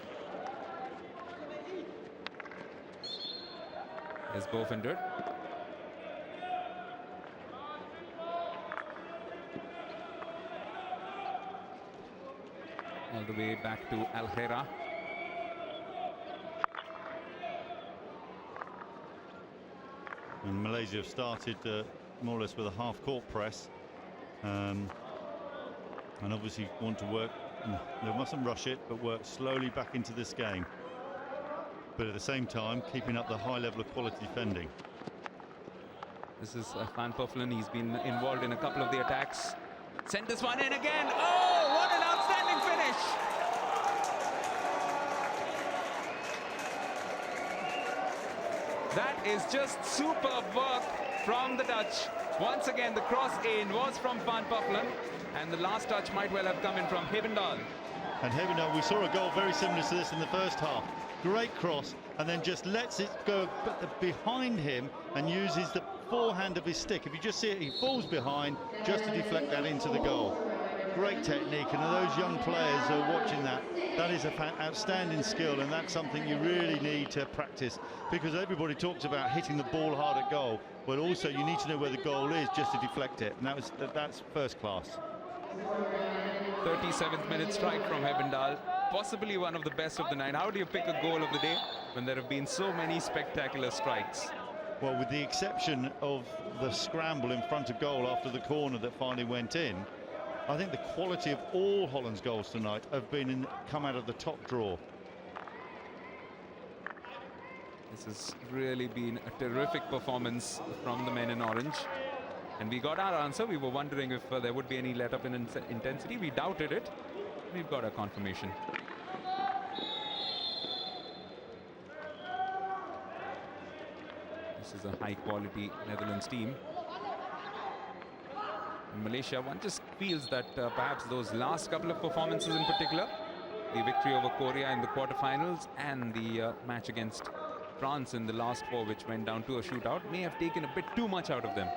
There's Bofinder. All the way back to Alhera. And Malaysia have started more or less with a half-court press, and obviously want to work. They mustn't rush it, but work slowly back into this game. But at the same time, keeping up the high level of quality defending. This is Van Puffelen. He's been involved in a couple of the attacks. Sent this one in again. Oh, what an outstanding finish! That is just superb work from the Dutch. Once again, the cross in was from Van Puffelen, and the last touch might well have come in from Hebendal. And Hebendal, we saw a goal very similar to this in the first half. Great cross, and then just lets it go behind him and uses the forehand of his stick. If you just see it, he falls behind just to deflect that into the goal. Great technique, and those young players who are watching that, that is an outstanding skill, and that's something you really need to practice, because everybody talks about hitting the ball hard at goal, but also you need to know where the goal is just to deflect it, and that's first class. 37th minute strike from Hebendal, possibly one of the best of the night. How do you pick a goal of the day when there have been so many spectacular strikes? Well, with the exception of the scramble in front of goal after the corner that finally went in, I think the quality of all Holland's goals tonight have come out of the top draw. This has really been a terrific performance from the men in orange. And we got our answer. We were wondering if there would be any let-up in intensity. We doubted it. We've got a confirmation. This is a high-quality Netherlands team. In Malaysia, one just feels that perhaps those last couple of performances in particular, the victory over Korea in the quarterfinals and the match against France in the last four, which went down to a shootout, may have taken a bit too much out of them.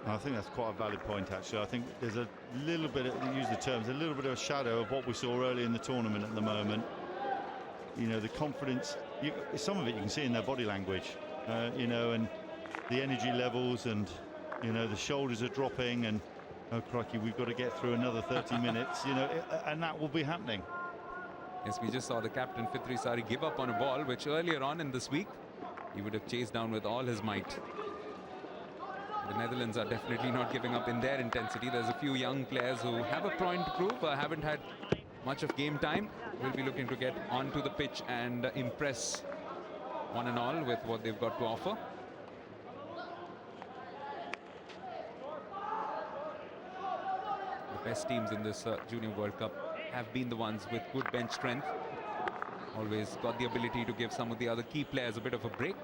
I think that's quite a valid point, actually. I think there's a little bit, use the terms, a little bit of a shadow of what we saw early in the tournament at the moment. You know, the confidence, some of it you can see in their body language, you know, and the energy levels, and, you know, the shoulders are dropping, and, oh, crikey, we've got to get through another 30 minutes, you know, and that will be happening. Yes, we just saw the captain, Fitri Sari, give up on a ball, which earlier on in this week, he would have chased down with all his might. The Netherlands are definitely not giving up in their intensity. There's a few young players who have a point to prove, haven't had much of game time. Will be looking to get onto the pitch and impress one and all with what they've got to offer. The best teams in this Junior World Cup have been the ones with good bench strength. Always got the ability to give some of the other key players a bit of a break.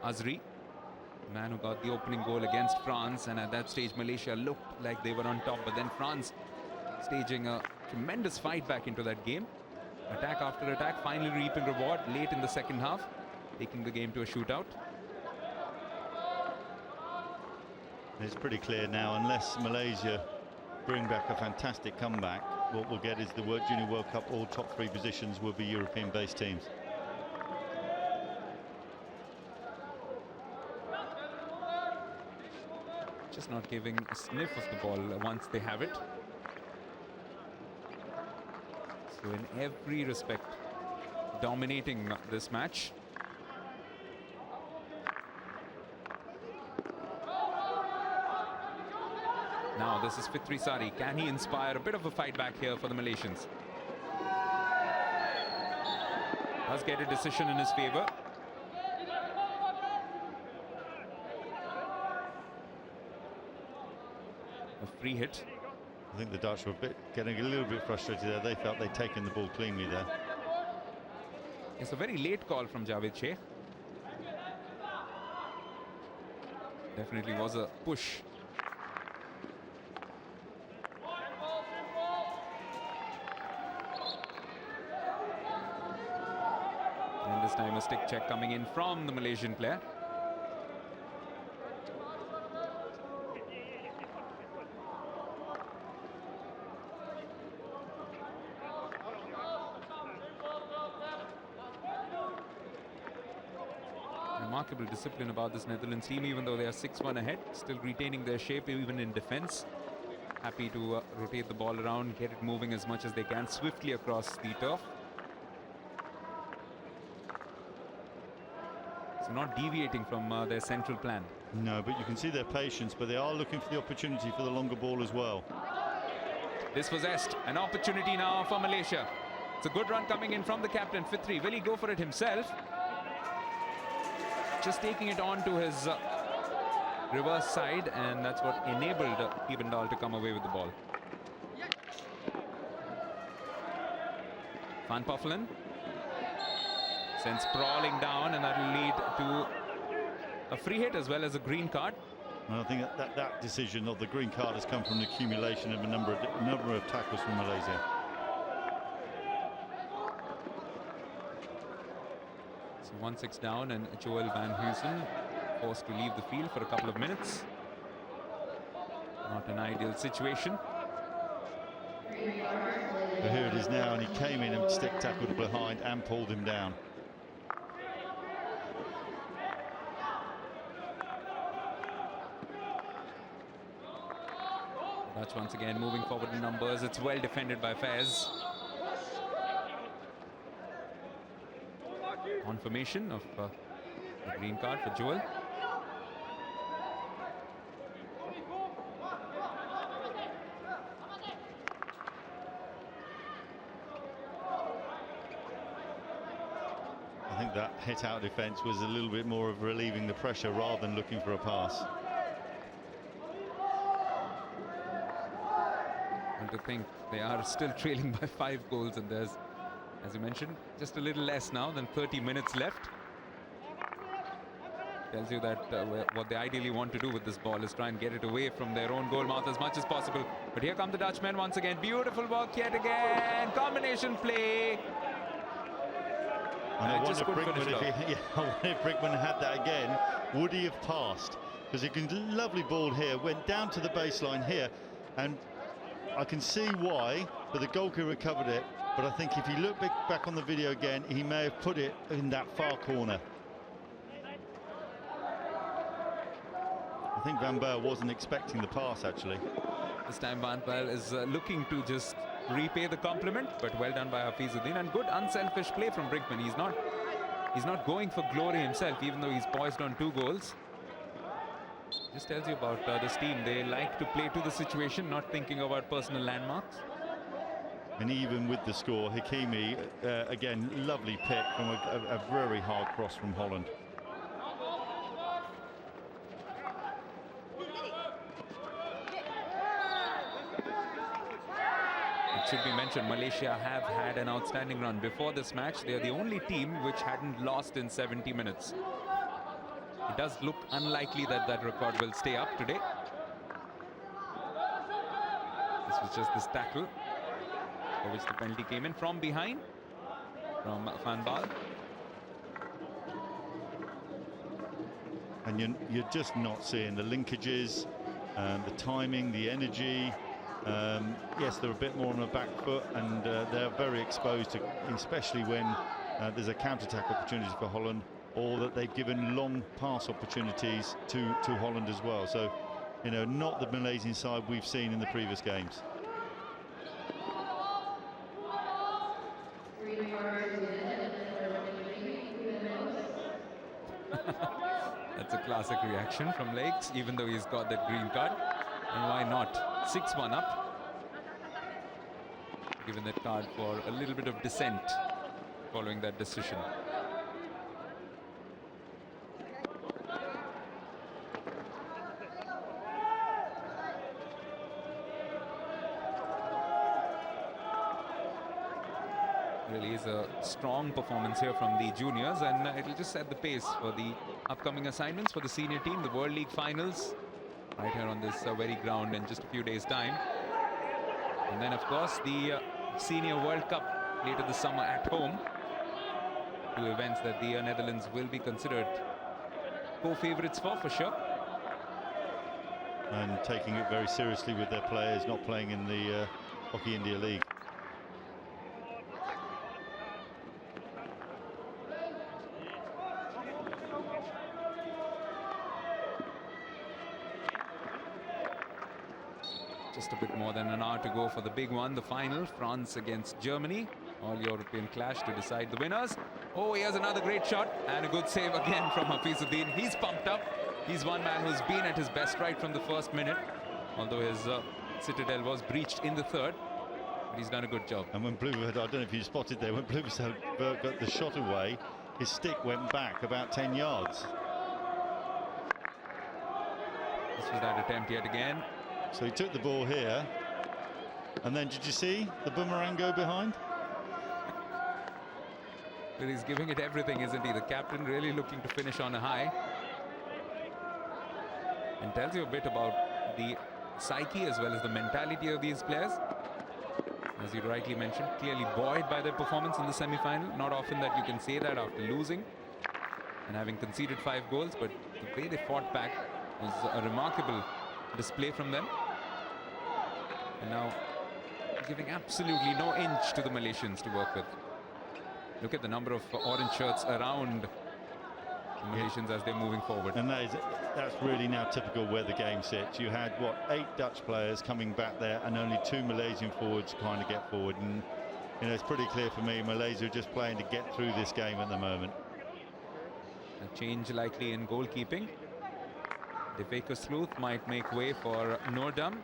Azri, the man who got the opening goal against France, and at that stage Malaysia looked like they were on top, but then France staging a tremendous fight back into that game. Attack after attack, finally reaping reward late in the second half, taking the game to a shootout. It's pretty clear now, unless Malaysia bring back a fantastic comeback, what we'll get is the Junior World Cup, all top three positions will be European-based teams. Just not giving a sniff of the ball once they have it. So in every respect, dominating this match. Now this is Fitri Sari. Can he inspire a bit of a fight back here for the Malaysians? Does get a decision in his favor. A free hit. I think the Dutch were getting a little bit frustrated there. They felt they'd taken the ball cleanly there. It's a very late call from Javed Sheikh. Definitely was a push. And this time a stick check coming in from the Malaysian player. Remarkable discipline about this Netherlands team, even though they are 6-1 ahead, still retaining their shape even in defense. Happy to rotate the ball around, get it moving as much as they can swiftly across the turf. So not deviating from their central plan. No, but you can see their patience, but they are looking for the opportunity for the longer ball as well. Dispossessed, an opportunity now for Malaysia. It's a good run coming in from the captain, Fitri. Will he go for it himself? Just taking it on to his reverse side, and that's what enabled Ibendal to come away with the ball. Van Poffelen sends sprawling down, and that will lead to a free hit as well as a green card. And I think that decision of the green card has come from the accumulation of a number of tackles from Malaysia. So 1-6 down, and Joel van Huysen forced to leave the field for a couple of minutes. Not an ideal situation. But here it is now, and he came in and stick tackled behind and pulled him down. Dutch once again moving forward in numbers. It's well defended by Fez. Confirmation of the green card for Joel. I think that hit out defence was a little bit more of relieving the pressure rather than looking for a pass. And to think they are still trailing by 5 goals, and there's, as you mentioned, just a little less now than 30 minutes left. Tells you that what they ideally want to do with this ball is try and get it away from their own goal mouth as much as possible. But here come the Dutchmen once again. Beautiful work yet again. Combination play. And I wonder if Brickman had that again, would he have passed? Because he can lovely ball here, went down to the baseline here, and I can see why, but the goalkeeper recovered it. But I think if you look back on the video again, he may have put it in that far corner. I think Van Baal wasn't expecting the pass, actually. This time Van Baal is looking to just repay the compliment, but well done by Hafizuddin, and good unselfish play from Brinkman. He's not going for glory himself, even though he's poised on 2 goals. Just tells you about this team. They like to play to the situation, not thinking about personal landmarks. And even with the score, Hakimi, again, lovely pick from a very hard cross from Holland. It should be mentioned, Malaysia have had an outstanding run. Before this match, they are the only team which hadn't lost in 70 minutes. It does look unlikely that that record will stay up today. This was just this tackle, for which the penalty came in from behind, from Van Baal. And you're just not seeing the linkages, the timing, the energy. Yes, they're a bit more on the back foot, and they're very exposed to, especially when there's a counter-attack opportunity for Holland, or that they've given long pass opportunities to Holland as well. So, you know, not the Malaysian side we've seen in the previous games. That's a classic reaction from Lakes, even though he's got that green card. And why not? 6-1 up. Given that card for a little bit of dissent following that decision. Really is a strong performance here from the juniors, and it'll just set the pace for the upcoming assignments for the senior team, the World League finals, right here on this very ground in just a few days' time. And then, of course, the Senior World Cup later this summer at home. Two events that the Netherlands will be considered co-favorites for sure. And taking it very seriously with their players not playing in the Hockey India League. Just a bit more than an hour to go for the big one, the final, France against Germany. All-European clash to decide the winners. Oh, here's another great shot and a good save again from Hafizuddin. He's pumped up. He's one man who's been at his best right from the first minute, although his citadel was breached in the third. But he's done a good job. And when Blueberg, I don't know if you spotted there, when Blueberg got the shot away, his stick went back about 10 yards. This was that attempt yet again. So he took the ball here, and then did you see the boomerang go behind? But he's giving it everything, isn't he? The captain really looking to finish on a high. And tells you a bit about the psyche as well as the mentality of these players. As you rightly mentioned, clearly buoyed by their performance in the semi-final. Not often that you can say that after losing and having conceded 5 goals, but the way they fought back was a remarkable display from them. And now giving absolutely no inch to the Malaysians to work with. Look at the number of orange shirts around the Malaysians as they're moving forward. And that's really now typical where the game sits. You had, what, 8 Dutch players coming back there and only 2 Malaysian forwards trying to get forward. And, you know, it's pretty clear for me, Malaysia are just playing to get through this game at the moment. A change likely in goalkeeping. Deveka Sluth might make way for Nordam.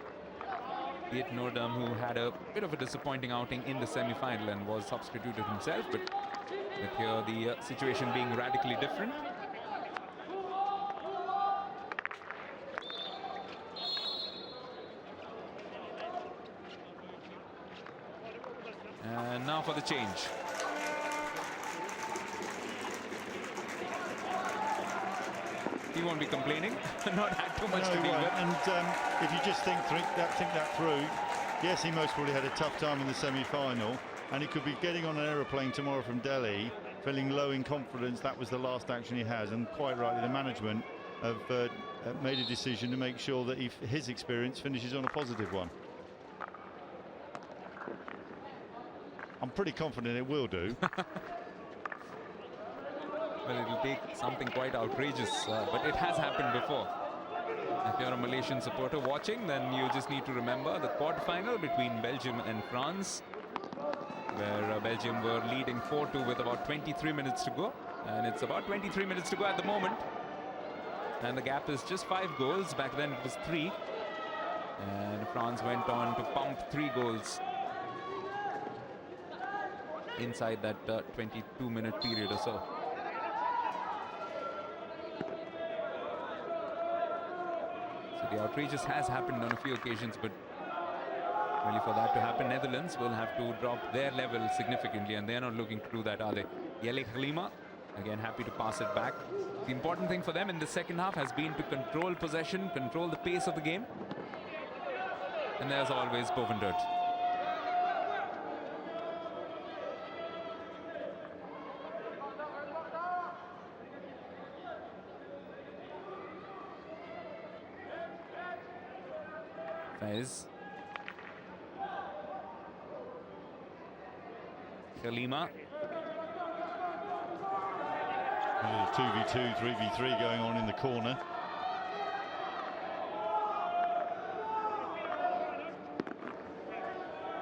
Be it Nordam, who had a bit of a disappointing outing in the semi-final and was substituted himself, but here the situation being radically different. And now for the change. He won't be complaining. Not had too much to deal with. And if you just think that through, yes, he most probably had a tough time in the semi-final, and he could be getting on an aeroplane tomorrow from Delhi, feeling low in confidence. That was the last action he has, and quite rightly, the management have made a decision to make sure that his experience finishes on a positive one. I'm pretty confident it will do. Well, it'll take something quite outrageous, but it has happened before. If you're a Malaysian supporter watching, then you just need to remember the quarterfinal between Belgium and France, where Belgium were leading 4-2 with about 23 minutes to go. And it's about 23 minutes to go at the moment. And the gap is just 5 goals. Back then it was 3. And France went on to pump 3 goals inside that 22-minute period or so. The outrageous has happened on a few occasions, but really for that to happen, Netherlands will have to drop their level significantly, and they're not looking to do that, are they? Yele Halima, again, happy to pass it back. The important thing for them in the second half has been to control possession, control the pace of the game. And there's always Bovendert. Fez. Halima. A little 2v2, 3v3 going on in the corner.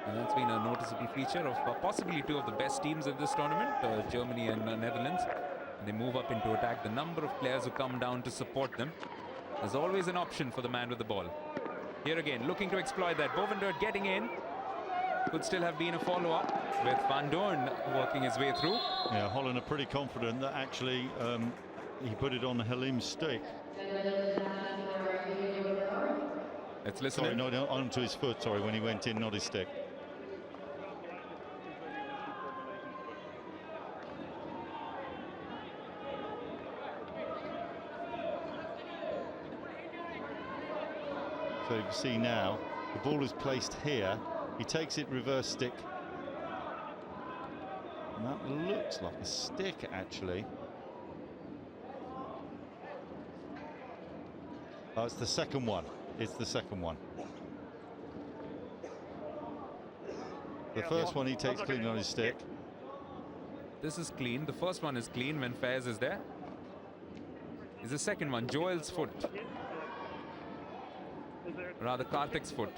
And that's been a noticeable feature of possibly 2 of the best teams in this tournament, Germany and Netherlands. And they move up into attack. The number of players who come down to support them. There's always an option for the man with the ball. Here again, looking to exploit that. Bovendert getting in. Could still have been a follow-up with Van Doorn working his way through. Yeah, Holland are pretty confident that actually he put it on Halim's stick. Let's listen. Sorry, not onto his foot, sorry, when he went in, not his stick. So you can see now, the ball is placed here. He takes it reverse stick. And that looks like a stick, actually. Oh, it's the second one. It's the second one. The first one he takes clean on his stick. This is clean. The first one is clean when Fairs is there. Is the second one Joel's foot? Rather, Karthik's foot.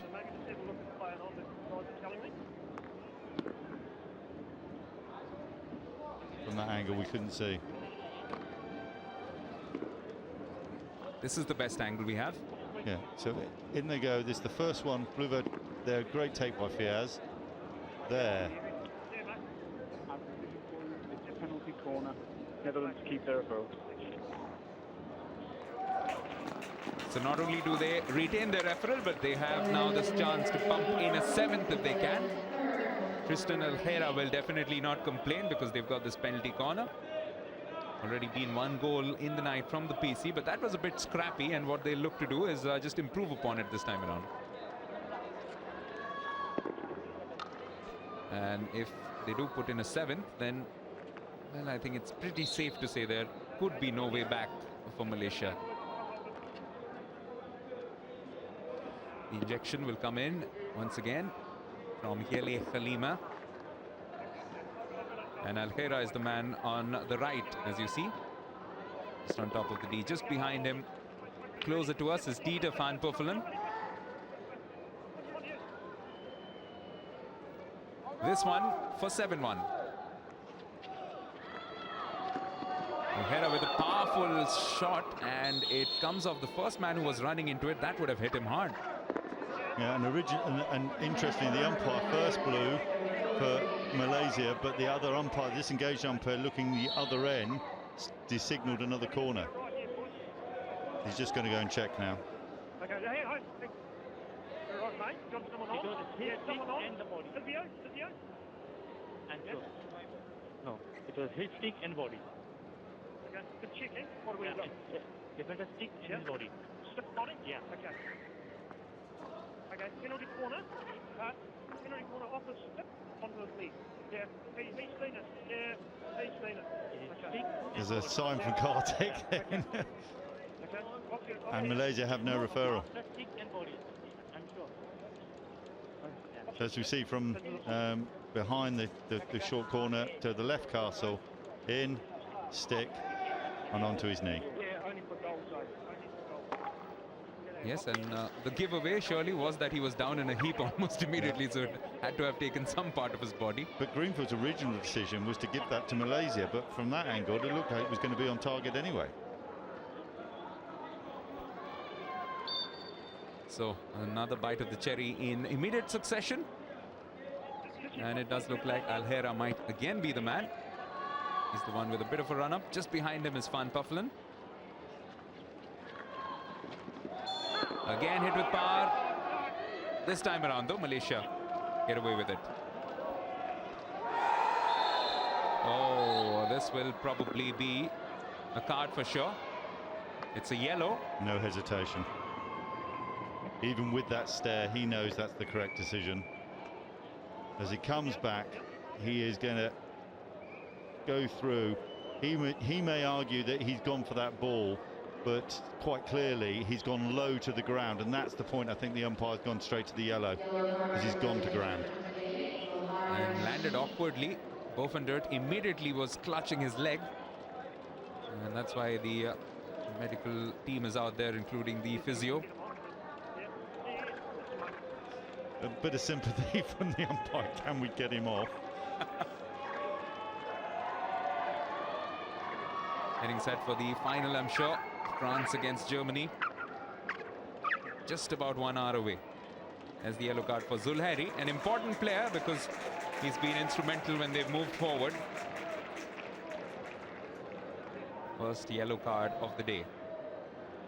From that angle, we couldn't see. This is the best angle we have. Yeah, so in they go. This is the first one. Bluebird there. Great take by Fiaz. There. It's a penalty corner. Netherlands keep their approach. So not only do they retain their referral, but they have now this chance to pump in a 7th if they can. Tristan Alhera will definitely not complain because they've got this penalty corner. Already been 1 goal in the night from the PC, but that was a bit scrappy, and what they look to do is just improve upon it this time around. And if they do put in a 7th, then well, I think it's pretty safe to say there could be no way back for Malaysia. The injection will come in once again from Yele Khalima. And Alhera is the man on the right, as you see. Just on top of the D. Just behind him, closer to us, is Dieter van Puffelen. This one for 7-1. Alhera with a powerful shot, and it comes off the first man who was running into it. That would have hit him hard. Yeah, and interestingly, the umpire first blew for Malaysia, but the other umpire, the disengaged umpire, looking the other end, signalled another corner. He's just going to go and check now. Okay, hey, hi. You're right, mate. You got someone on? Yeah, someone on. And the body. Physio? And yes. No, it was his stick and body. Okay, good checking. What do we got? Defender stick and his body. Stick body? Yeah. Okay. Okay, penalty corner. Penalty corner opposite onto his leg. Yeah, he's seen it. Yeah, he's seen it. Okay. There's a sign from Karthik. And Malaysia have no referral. So as we see from behind the short corner to the left, Castle, in, stick, and onto his knee. Yes, and the giveaway surely was that he was down in a heap almost immediately, so it had to have taken some part of his body. But Greenfield's original decision was to give that to Malaysia, but from that angle, it looked like it was going to be on target anyway. So another bite of the cherry in immediate succession. And it does look like Alhera might again be the man. He's the one with a bit of a run-up. Just behind him is Van Puffelen. Again hit with power. This time around though, Malaysia get away with it. Oh, this will probably be a card for sure. It's a yellow. No hesitation. Even with that stare, he knows that's the correct decision. As he comes back, he is going to go through. He may argue that he's gone for that ball, but quite clearly he's gone low to the ground, and that's the point. I think the umpire's gone straight to the yellow as he's gone to ground. And landed awkwardly. Bofendert immediately was clutching his leg, and that's why the medical team is out there, including the physio. A bit of sympathy from the umpire. Can we get him off? Getting set for the final, I'm sure. France against Germany. Just about 1 hour away. As the yellow card for Zulheri, an important player because he's been instrumental when they've moved forward. First yellow card of the day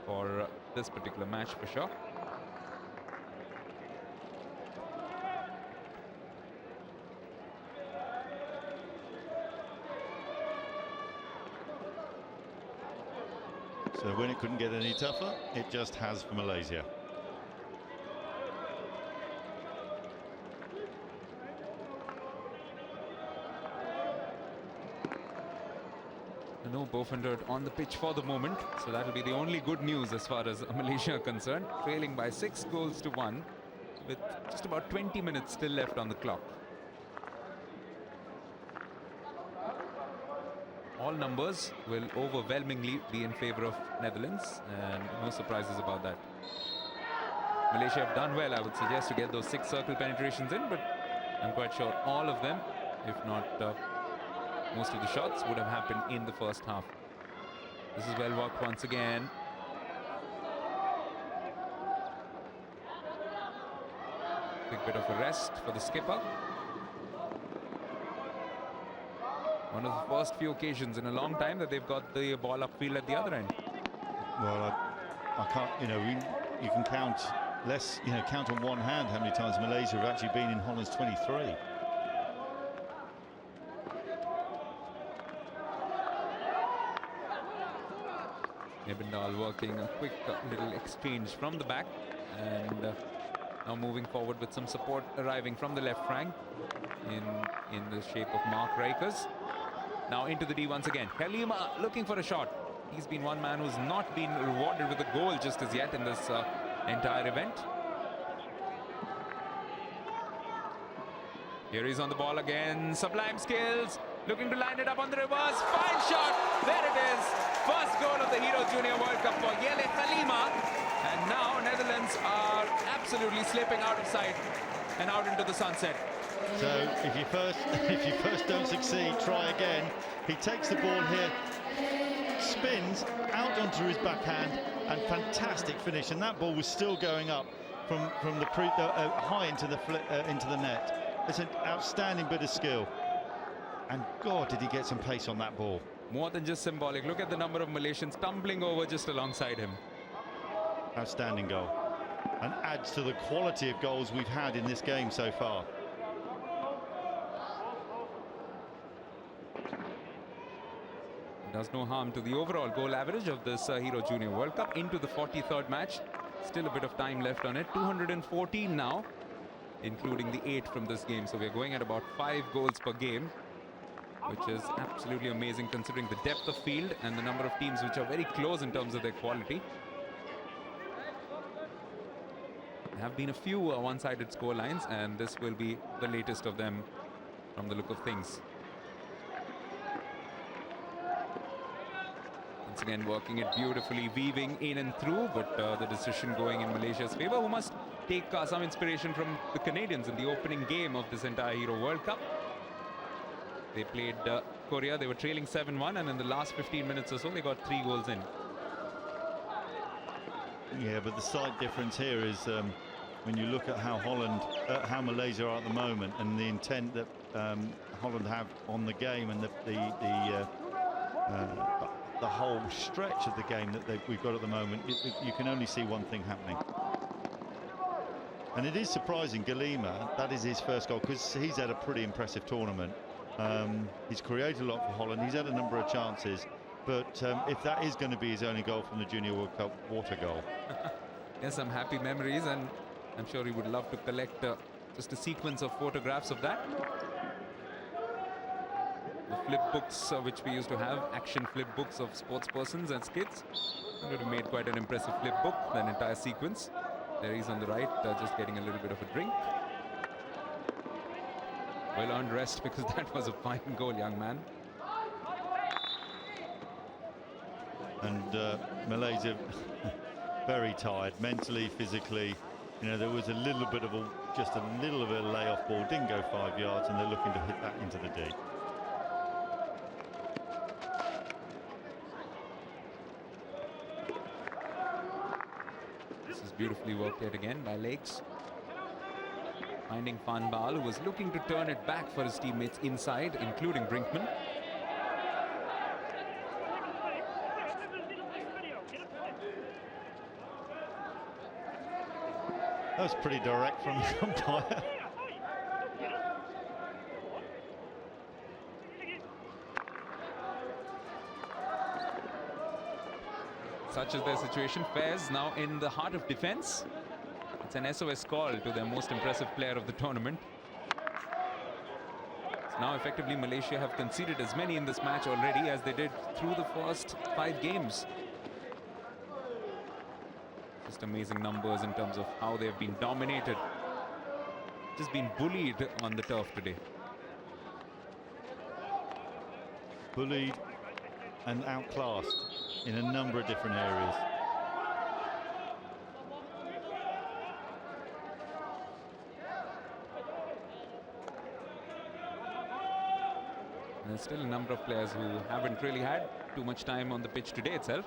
for this particular match for sure. So when it couldn't get any tougher, it just has for Malaysia. No Bofendert on the pitch for the moment, so that'll be the only good news as far as Malaysia are concerned. Trailing by 6 goals to 1 with just about 20 minutes still left on the clock. All numbers will overwhelmingly be in favor of Netherlands, and no surprises about that. Malaysia have done well, I would suggest, to get those 6 circle penetrations in, but I'm quite sure all of them, if not most of the shots, would have happened in the first half. This is well worked once again. Big bit of a rest for the skipper. One of the first few occasions in a long time that they've got the ball upfield at the other end. Well, I can't, you can count less, count on one hand how many times Malaysia have actually been in Holland's 23. Ebendal working a quick little exchange from the back, and now moving forward with some support arriving from the left flank in the shape of Mark Rakers. Now into the D once again. Halima looking for a shot. He's been one man who's not been rewarded with a goal just as yet in this entire event. Here he's on the ball again. Sublime skills. Looking to line it up on the reverse. Fine shot. There it is. First goal of the Hero Junior World Cup for Yele Halima. And now Netherlands are absolutely slipping out of sight and out into the sunset. So if you first don't succeed, try again. He takes the ball here, spins out onto his backhand, and fantastic finish. And that ball was still going up from the high into the net. It's an outstanding bit of skill. And God, did he get some pace on that ball. More than just symbolic. Look at the number of Malaysians tumbling over just alongside him. Outstanding goal. And adds to the quality of goals we've had in this game so far. Does no harm to the overall goal average of this Hero Junior World Cup. Into the 43rd match. Still a bit of time left on it. 214 now, including the 8 from this game. So we're going at about 5 goals per game, which is absolutely amazing considering the depth of field and the number of teams which are very close in terms of their quality. There have been a few one-sided score lines, and this will be the latest of them from the look of things. Once again working it beautifully, weaving in and through, but the decision going in Malaysia's favor, who must take some inspiration from the Canadians in the opening game of this entire Hero World Cup. They played Korea, they were trailing 7-1, and in the last 15 minutes or so they got 3 goals in. Yeah, but the slight difference here is when you look at how how Malaysia are at the moment, and the intent that Holland have on the game, and the whole stretch of the game that we've got at the moment, you can only see one thing happening. And it is surprising, Galima, that is his first goal, because he's had a pretty impressive tournament. He's created a lot for Holland, he's had a number of chances, but if that is going to be his only goal from the Junior World Cup, what a goal. Yes, some happy memories, and I'm sure he would love to collect just a sequence of photographs of that. The flip books which we used to have, action flip books of sports persons and kids. It would have made quite an impressive flip book, that entire sequence. There he's on the right, just getting a little bit of a drink. Well earned rest, because that was a fine goal, young man. And Malaysia very tired, mentally, physically. There was a little bit of just a little bit of a layoff ball, didn't go 5 yards, and they're looking to hit that into the D. This is beautifully worked yet again by Lakes. Finding Van Baal, who was looking to turn it back for his teammates inside, including Brinkman. That was pretty direct from the umpire. Such is their situation. Fairs now in the heart of defense. It's an SOS call to their most impressive player of the tournament. Now effectively Malaysia have conceded as many in this match already as they did through the first 5 games. Just amazing numbers in terms of how they have been dominated. Just been bullied on the turf today. Bullied and outclassed in a number of different areas. There's still a number of players who haven't really had too much time on the pitch today itself.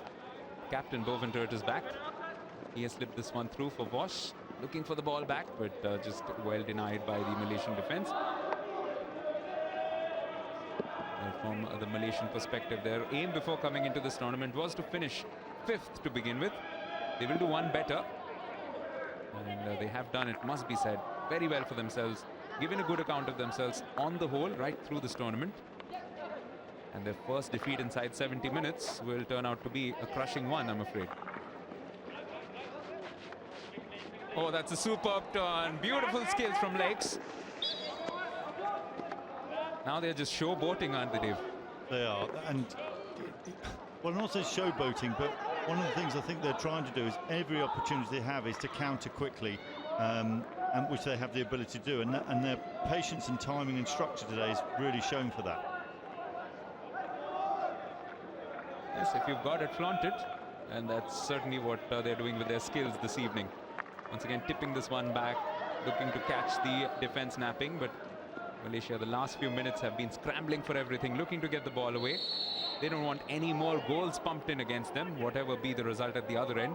Captain Bovendurt is back. He has slipped this one through for Bosch. Looking for the ball back, but just well denied by the Malaysian defense. From the Malaysian perspective, their aim before coming into this tournament was to finish 5th to begin with. They will do one better. And they have done, it must be said, very well for themselves. Given a good account of themselves on the whole right through this tournament. And their first defeat inside 70 minutes will turn out to be a crushing one, I'm afraid. Oh, that's a superb turn. Beautiful skills from Lakes. Now they're just showboating, aren't they, Dave? They are. And, well, not so showboating, but one of the things I think they're trying to do is every opportunity they have is to counter quickly, and which they have the ability to do. And their patience and timing and structure today is really shown for that. Yes, if you've got it, flaunt it. And that's certainly what they're doing with their skills this evening. Once again, tipping this one back, looking to catch the defense napping. But Malaysia, the last few minutes, have been scrambling for everything, looking to get the ball away. They don't want any more goals pumped in against them, whatever be the result at the other end.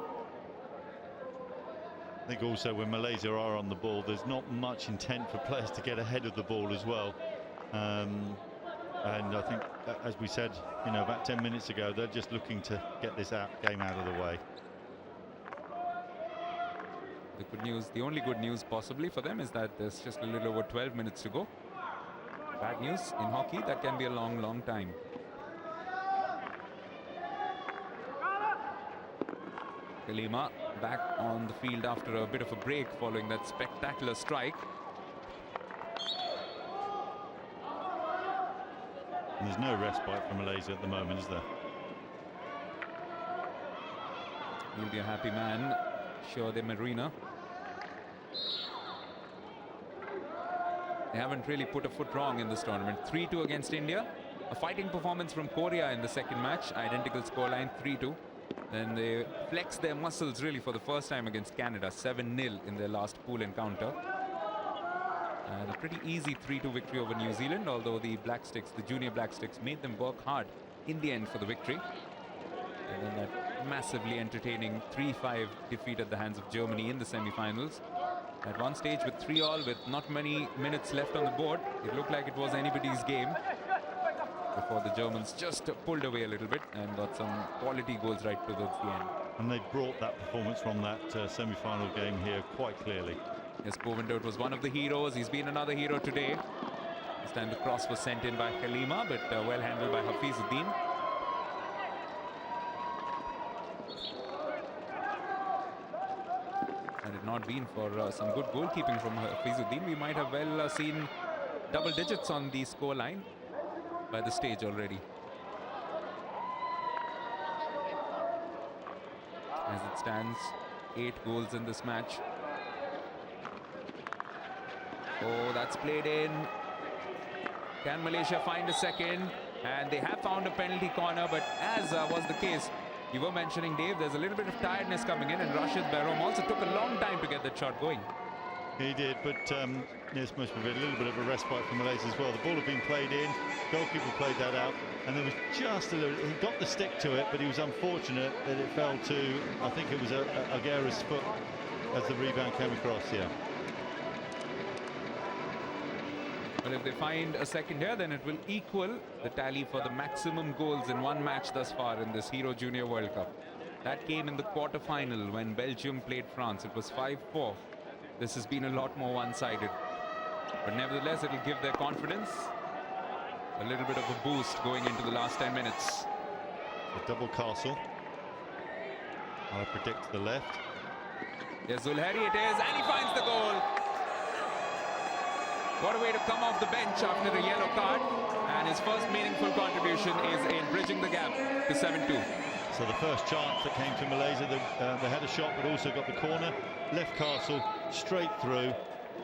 I think also when Malaysia are on the ball, there's not much intent for players to get ahead of the ball as well. And I think, as we said, about 10 minutes ago, they're just looking to get this game out of the way. The good news, the only good news possibly for them is that there's just a little over 12 minutes to go. Bad news in hockey, that can be a long, long time. Kalima back on the field after a bit of a break following that spectacular strike. And there's no respite for Malaysia at the moment, is there? He'll be a happy man, sure, the Marina. They haven't really put a foot wrong in this tournament. 3-2 against India. A fighting performance from Korea in the second match. Identical scoreline, 3-2. Then they flexed their muscles really for the first time against Canada. 7-0 in their last pool encounter. And a pretty easy 3-2 victory over New Zealand, although the Black Sticks, the junior Black Sticks, made them work hard in the end for the victory. And then that massively entertaining 3-5 defeat at the hands of Germany in the semi-finals. At one stage with 3-all, with not many minutes left on the board, it looked like it was anybody's game before the Germans just pulled away a little bit and got some quality goals right towards the end. And they brought that performance from that semi-final game here quite clearly. Yes, Bovendurt was one of the heroes. He's been another hero today. This time the cross was sent in by Kalima, but well handled by Hafizuddin. Had it not been for some good goalkeeping from Hafizuddin, we might have well seen double digits on the score line by the stage already. As it stands, 8 goals in this match. Oh, that's played in. Can Malaysia find a second? And they have found a penalty corner, but as was the case, you were mentioning, Dave, there's a little bit of tiredness coming in, and Rashid Barom also took a long time to get that shot going. He did, but yes, must be a little bit of a respite for Malaysia as well. The ball had been played in, goalkeeper played that out, and there was just a little, he got the stick to it, but he was unfortunate that it fell to, I think it was Aguera's foot as the rebound came across, yeah. But if they find a second here, then it will equal the tally for the maximum goals in one match thus far in this Hero Junior World Cup. That came in the quarter-final when Belgium played France. It was 5-4. This has been a lot more one-sided. But nevertheless, it will give their confidence a little bit of a boost going into the last 10 minutes. A double castle. I predict the left. Yes, Zulhari it is, and he finds the goal. What a way to come off the bench after a yellow card. And his first meaningful contribution is in bridging the gap to 7-2. So the first chance that came to Malaysia, they had a shot but also got the corner. Left Castle straight through.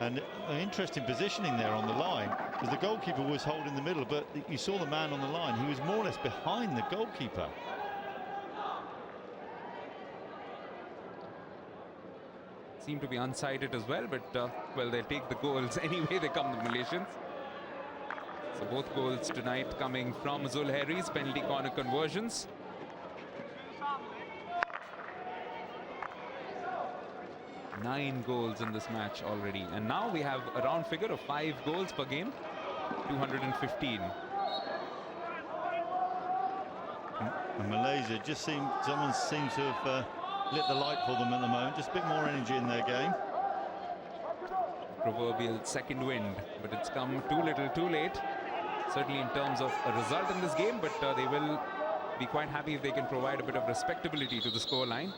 And an interesting positioning there on the line, because the goalkeeper was holding the middle, but you saw the man on the line, he was more or less behind the goalkeeper. Seem to be unsighted as well, but well, they'll take the goals anyway. They come, the Malaysians. So both goals tonight coming from Zulheri's penalty corner conversions. Nine goals in this match already, and now we have a round figure of 5 goals per game, 215. And Malaysia just someone seems to have lit the light for them at the moment. Just a bit more energy in their game. Proverbial second wind, but it's come too little, too late. Certainly in terms of a result in this game, but they will be quite happy if they can provide a bit of respectability to the scoreline.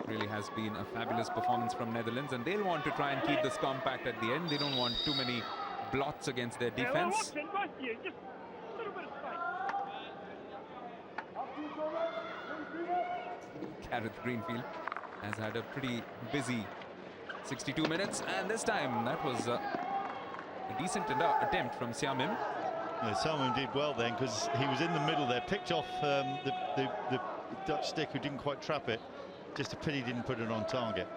Really has been a fabulous performance from Netherlands, and they'll want to try and keep this compact at the end. They don't want too many blots against their defense. Gareth Greenfield has had a pretty busy 62 minutes, and this time that was a decent attempt from Siamim. Yeah, Salmon did well then, because he was in the middle there, picked off the Dutch stick who didn't quite trap it. Just a pity he didn't put it on target.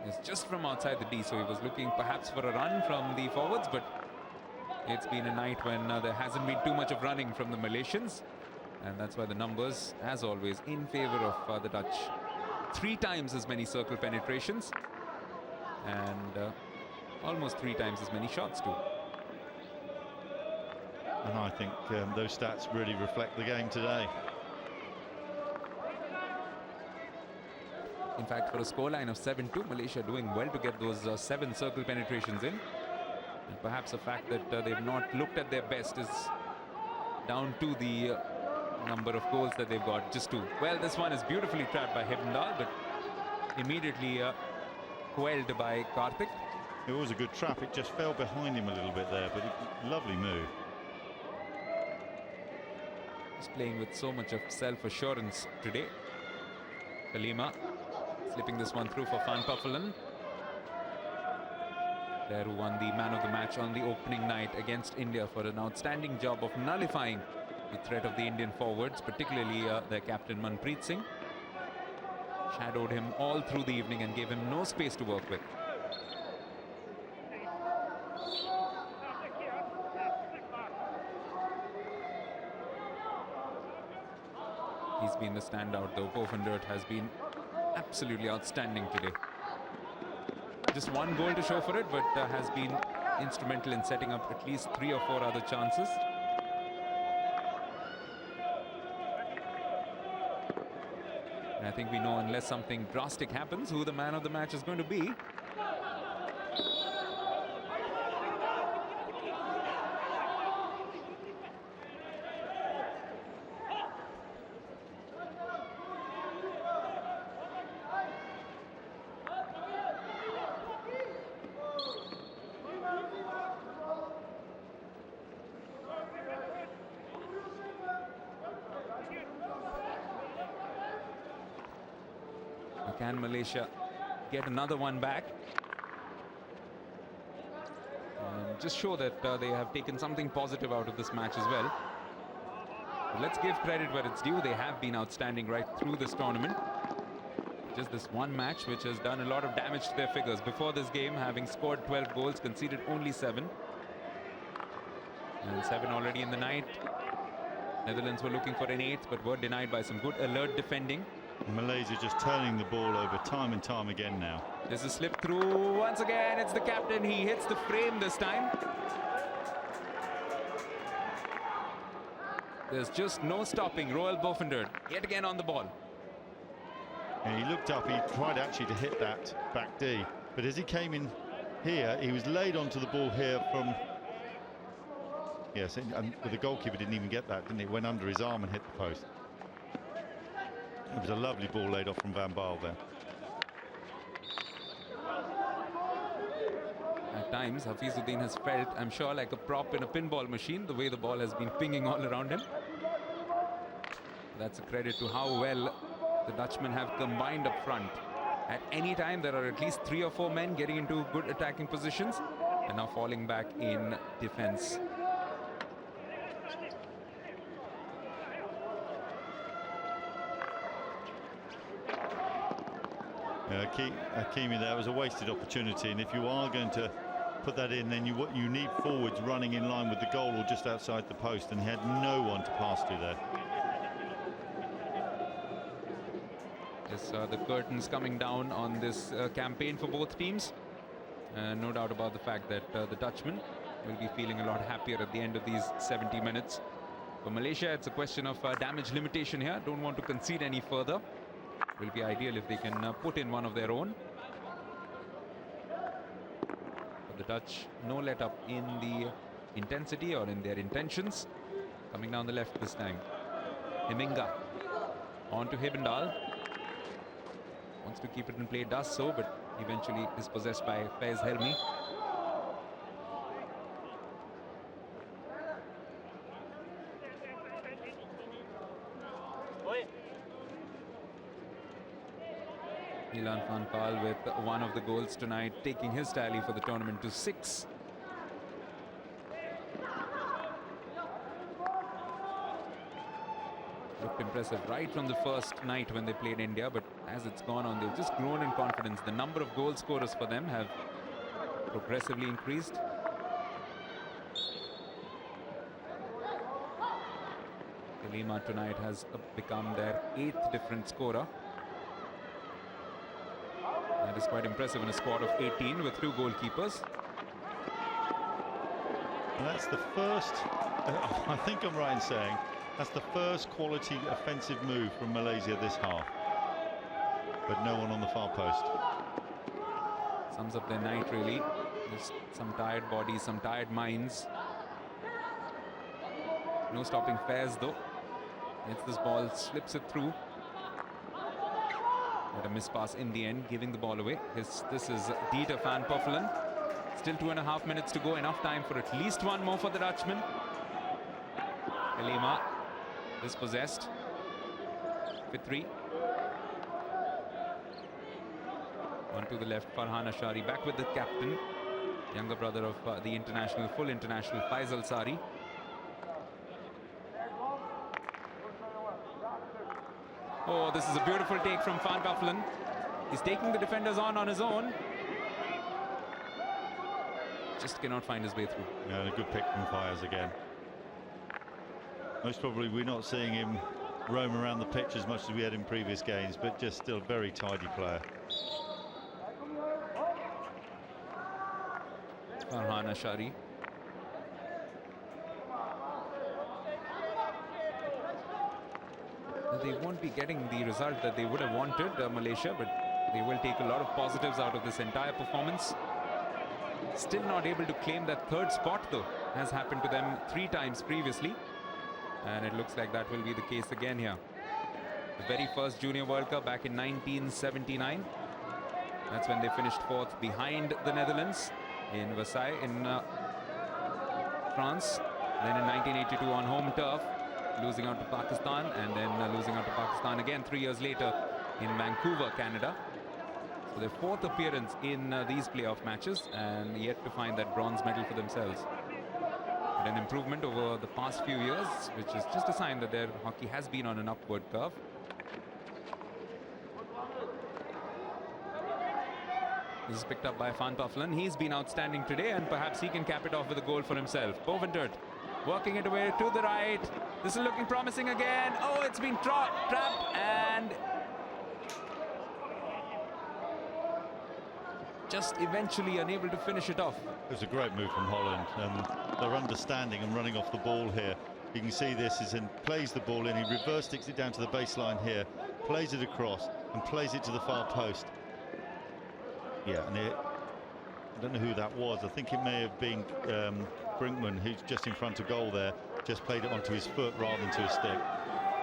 It's just from outside the D, so he was looking perhaps for a run from the forwards, but it's been a night when there hasn't been too much of running from the Malaysians, and that's why the numbers, as always, in favor of the Dutch. 3 times as many circle penetrations, and almost 3 times as many shots too. And I think those stats really reflect the game today. In fact, for a scoreline of 7-2, Malaysia doing well to get those 7 circle penetrations in. And perhaps the fact that they've not looked at their best is down to the number of goals that they've got, just 2. Well, this one is beautifully trapped by Hebendal, but immediately quelled by Karthik. It was a good trap. It just fell behind him a little bit there, but a lovely move. He's playing with so much of self-assurance today. Kalima slipping this one through for Van Puffelen. Player who won the man of the match on the opening night against India for an outstanding job of nullifying the threat of the Indian forwards, particularly their captain Manpreet Singh. Shadowed him all through the evening and gave him no space to work with. He's been the standout, though. Bovendert has been absolutely outstanding today. Just 1 goal to show for it, but has been instrumental in setting up at least 3 or 4 other chances. And I think we know, unless something drastic happens, who the man of the match is going to be. Can Malaysia get another one back and just show that they have taken something positive out of this match as well? But let's give credit where it's due. They have been outstanding right through this tournament. Just this one match which has done a lot of damage to their figures. Before this game, having scored 12 goals, conceded only 7. And 7 already in the night. Netherlands were looking for an 8th, but were denied by some good alert defending. Malaysia just turning the ball over time and time again now. There's a slip through once again. It's the captain. He hits the frame this time. There's just no stopping Roel Bovendert yet again on the ball. And he looked up, he tried actually to hit that back D, but as he came in here, he was laid onto the ball here from... Yes, and the goalkeeper didn't even get that, didn't he? It went under his arm and hit the post. It was a lovely ball laid off from Van Baal there. At times, Hafizuddin has felt, I'm sure, like a prop in a pinball machine, the way the ball has been pinging all around him. That's a credit to how well the Dutchmen have combined up front. At any time, there are at least 3 or 4 men getting into good attacking positions and now falling back in defense. Hakimi, that was a wasted opportunity, and if you are going to put that in, then you need forwards running in line with the goal or just outside the post, and he had no one to pass to there. Yes, the curtains coming down on this campaign for both teams. No doubt about the fact that the Dutchmen will be feeling a lot happier at the end of these 70 minutes. For Malaysia, it's a question of damage limitation here. Don't want to concede any further. Will be ideal if they can put in one of their own. But the Dutch, no let up in the intensity or in their intentions. Coming down the left this time. Heminga on to Hibendal. Wants to keep it in play, does so, but eventually is possessed by Faiz Helmi. Milan van Gaal with one of the goals tonight, taking his tally for the tournament to 6. Looked impressive right from the first night when they played India, but as it's gone on, they've just grown in confidence. The number of goal scorers for them have progressively increased. Lima tonight has become their 8th different scorer. That is quite impressive in a squad of 18 with 2 goalkeepers. And that's the first, I think I'm right in saying, that's the first quality offensive move from Malaysia this half. But no one on the far post. Sums up their night, really. Just some tired bodies, some tired minds. No stopping Faiz, though. Gets this ball, slips it through. But a miss pass in the end, giving the ball away. This is Dieter van Puffelen. Still 2.5 minutes to go. Enough time for at least one more for the Dutchman. Elima dispossessed. Fitri. On to the left, Farhan Ashari back with the captain. Younger brother of the international, full international, Faisal Sari. Oh, this is a beautiful take from Van Puffelen. He's taking the defenders on his own. Just cannot find his way through. Yeah, and a good pick from Fires again. Most probably we're not seeing him roam around the pitch as much as we had in previous games, but just still a very tidy player. Farhan Ashari. They won't be getting the result that they would have wanted, Malaysia, but they will take a lot of positives out of this entire performance. Still not able to claim that 3rd spot, though, has happened to them 3 times previously. And it looks like that will be the case again here. The very first Junior World Cup back in 1979. That's when they finished 4th behind the Netherlands in Versailles in France. Then in 1982 on home turf, losing out to Pakistan, and then losing out to Pakistan again 3 years later in Vancouver, Canada. So their 4th appearance in these playoff matches, and yet to find that bronze medal for themselves. But an improvement over the past few years, which is just a sign that their hockey has been on an upward curve. This is picked up by Van Puffelen. He's been outstanding today, and perhaps he can cap it off with a goal for himself. Bovendert working it away to the right. This is looking promising again. Oh, it's been trapped, and just eventually unable to finish it off. It was a great move from Holland, and their understanding and running off the ball here. You can see this is in, plays the ball in, he reverse sticks it down to the baseline here, plays it across and plays it to the far post. Yeah, and I don't know who that was. I think it may have been Brinkman, who's just in front of goal there, just played it onto his foot rather than to his stick.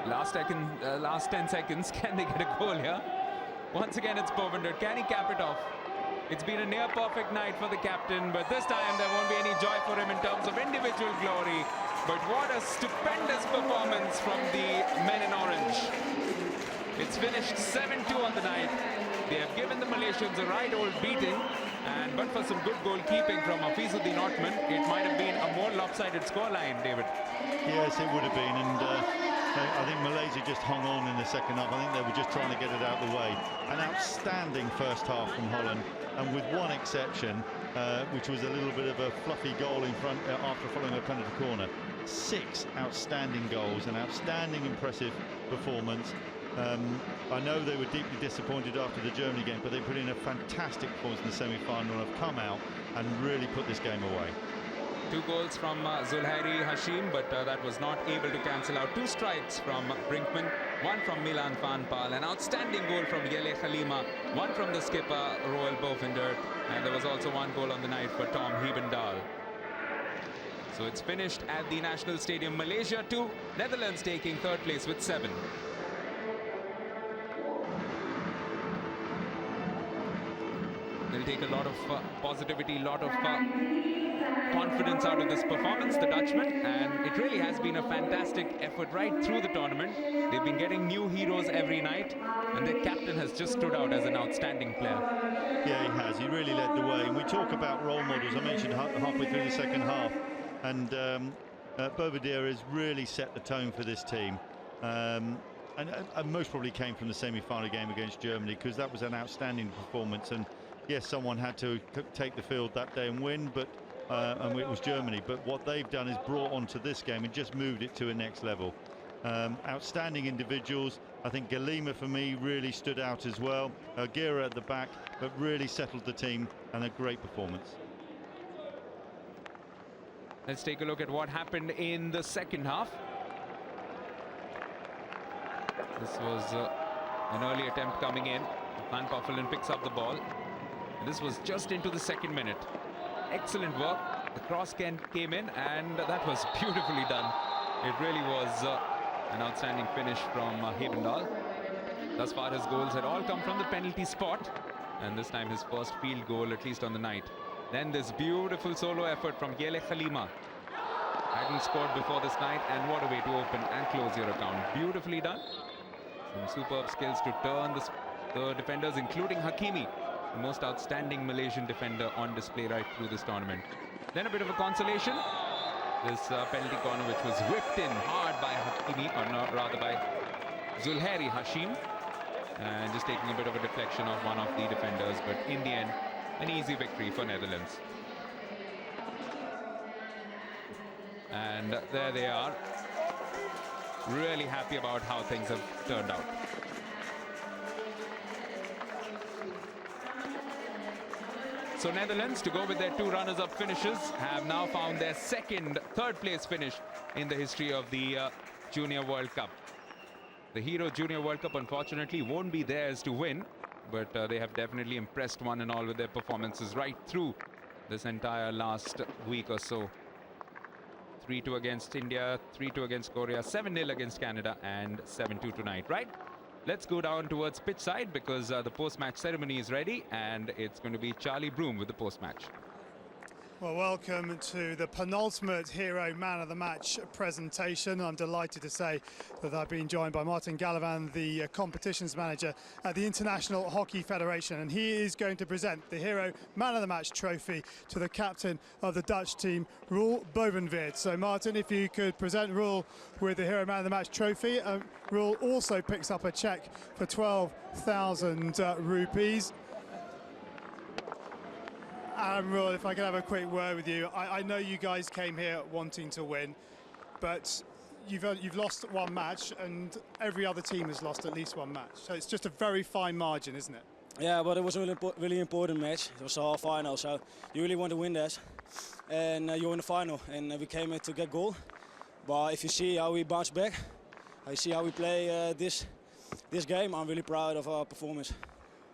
Last 10 seconds. Can they get a goal here? Once again, it's Bovender. Can he cap it off? It's been a near perfect night for the captain, but this time there won't be any joy for him in terms of individual glory. But what a stupendous performance from the men in orange. It's finished 7-2 on the night. They have given the Malaysians a right old beating, and but for some good goalkeeping from Hafizuddin Othman, it might have been a more lopsided scoreline, David. Yes, it would have been, and I think Malaysia just hung on in the second half. I think they were just trying to get it out of the way. An outstanding first half from Holland, and with one exception, which was a little bit of a fluffy goal in front after following a penalty corner. 6 outstanding goals, an outstanding, impressive performance. I know they were deeply disappointed after the Germany game, but they put in a fantastic performance in the semi-final and have come out and really put this game away. 2 goals from Zulhairi Hashim, but that was not able to cancel out. 2 strikes from Brinkman, 1 from Milan Vanpal, an outstanding goal from Yele Khalima, 1 from the skipper Roel Bovender, and there was also 1 goal on the night for Tom Hebendal. So it's finished at the National Stadium. Malaysia 2, Netherlands taking 3rd place with 7. They'll take a lot of positivity, a lot of confidence out of this performance, the Dutchmen, and it really has been a fantastic effort right through the tournament. They've been getting new heroes every night, and their captain has just stood out as an outstanding player. Yeah, he has. He really led the way. And we talk about role models. I mentioned halfway through the second half, and Bovender has really set the tone for this team. And most probably came from the semi-final game against Germany, because that was an outstanding performance. And yes, someone had to take the field that day and win, but and it was Germany. But what they've done is brought onto this game and just moved it to a next level. Outstanding individuals. I think Galima, for me, really stood out as well. Gira at the back, but really settled the team, and a great performance. Let's take a look at what happened in the second half. This was an early attempt coming in. Van Puffelen picks up the ball. This was just into the second minute. Excellent work. The cross came in, and that was beautifully done. It really was an outstanding finish from Hebendal. Thus far, his goals had all come from the penalty spot, and this time his first field goal, at least on the night. Then this beautiful solo effort from Yele Khalima. Hadn't scored before this night, and what a way to open and close your account. Beautifully done. Some superb skills to turn the defenders, including Hakimi, the most outstanding Malaysian defender on display right through this tournament. Then a bit of a consolation. This penalty corner, which was whipped in hard by Hakimi, or not, rather by Zulhairi Hashim, and just taking a bit of a deflection of one of the defenders. But in the end, an easy victory for Netherlands. And there they are, really happy about how things have turned out. So Netherlands, to go with their 2 runners-up finishes, have now found their second third-place finish in the history of the Junior World Cup. The Hero Junior World Cup, unfortunately, won't be theirs to win, but they have definitely impressed one and all with their performances right through this entire last week or so. 3-2 against India, 3-2 against Korea, 7-0 against Canada, and 7-2 tonight, right? Let's go down towards pitch side, because the post-match ceremony is ready, and it's going to be Charlie Broom with the post-match. Well, welcome to the penultimate Hero Man of the Match presentation. I'm delighted to say that I've been joined by Martin Gallivan, the competitions manager at the International Hockey Federation, and he is going to present the Hero Man of the Match trophy to the captain of the Dutch team, Roel Bovenweert. So Martin, if you could present Roel with the Hero Man of the Match trophy. Roel also picks up a cheque for 12,000 rupees. Roel, if I could have a quick word with you. I know you guys came here wanting to win, but you've lost 1 match, and every other team has lost at least 1 match. So it's just a very fine margin, isn't it? Yeah, but it was a really important match. It was our final, so you really want to win that. And you're in the final, and we came here to get goal. But if you see how we bounce back, I see how we play this game, I'm really proud of our performance.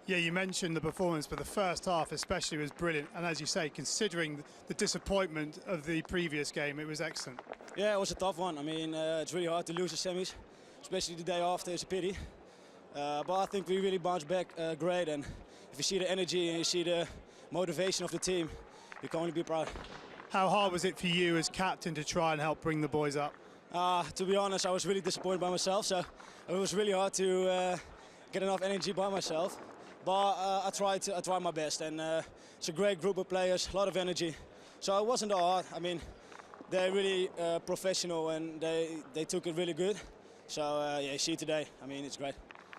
Yeah, you mentioned the performance, but the first half especially was brilliant. And as you say, considering the disappointment of the previous game, it was excellent. Yeah, it was a tough one. I mean, it's really hard to lose the semis. especially the day after, is a pity. But I think we really bounced back great, and if you see the energy and you see the motivation of the team, you can only be proud. How hard was it for you as captain to try and help bring the boys up? To be honest, I was really disappointed by myself, so it was really hard to get enough energy by myself. But I tried my best, and it's a great group of players, a lot of energy. So it wasn't that hard. I mean, they're really professional, and they took it really good. So yeah, you see today. I mean, it's great.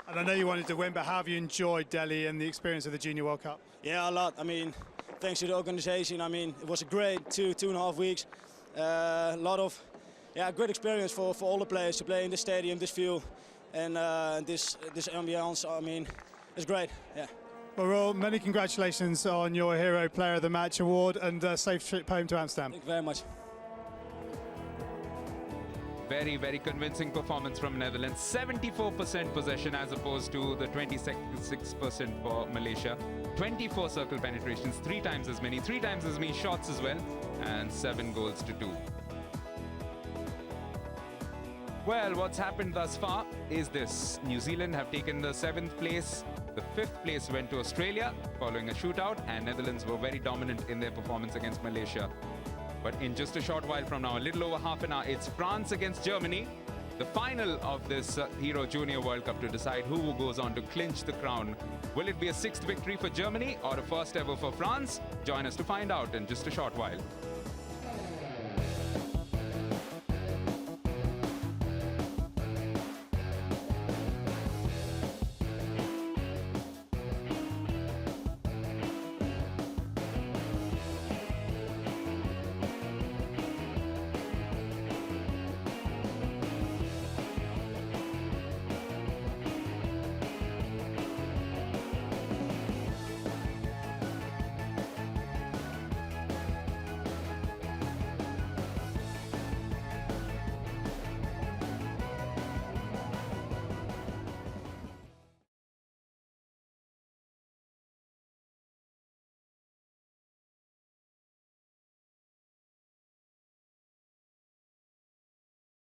And I know you wanted to win, but how have you enjoyed Delhi and the experience of the Junior World Cup? Yeah, a lot. I mean, thanks to the organization. I mean, it was a great two and a half weeks. A lot of great experience for all the players to play in this stadium, this field, and this ambience. I mean, it's great. Yeah. Well, Roel, many congratulations on your Hero Player of the Match award, and safe trip home to Amsterdam. Thank you very much. Very, very convincing performance from Netherlands. 74% possession as opposed to the 26% for Malaysia. 24 circle penetrations, 3 times as many shots as well, and 7 goals to 2. Well, what's happened thus far is this. New Zealand have taken the 7th place. The 5th place went to Australia following a shootout, and Netherlands were very dominant in their performance against Malaysia. But in just a short while from now, a little over half an hour, it's France against Germany. The final of this Hero Junior World Cup to decide who goes on to clinch the crown. Will it be a 6th victory for Germany or a first ever for France? Join us to find out in just a short while.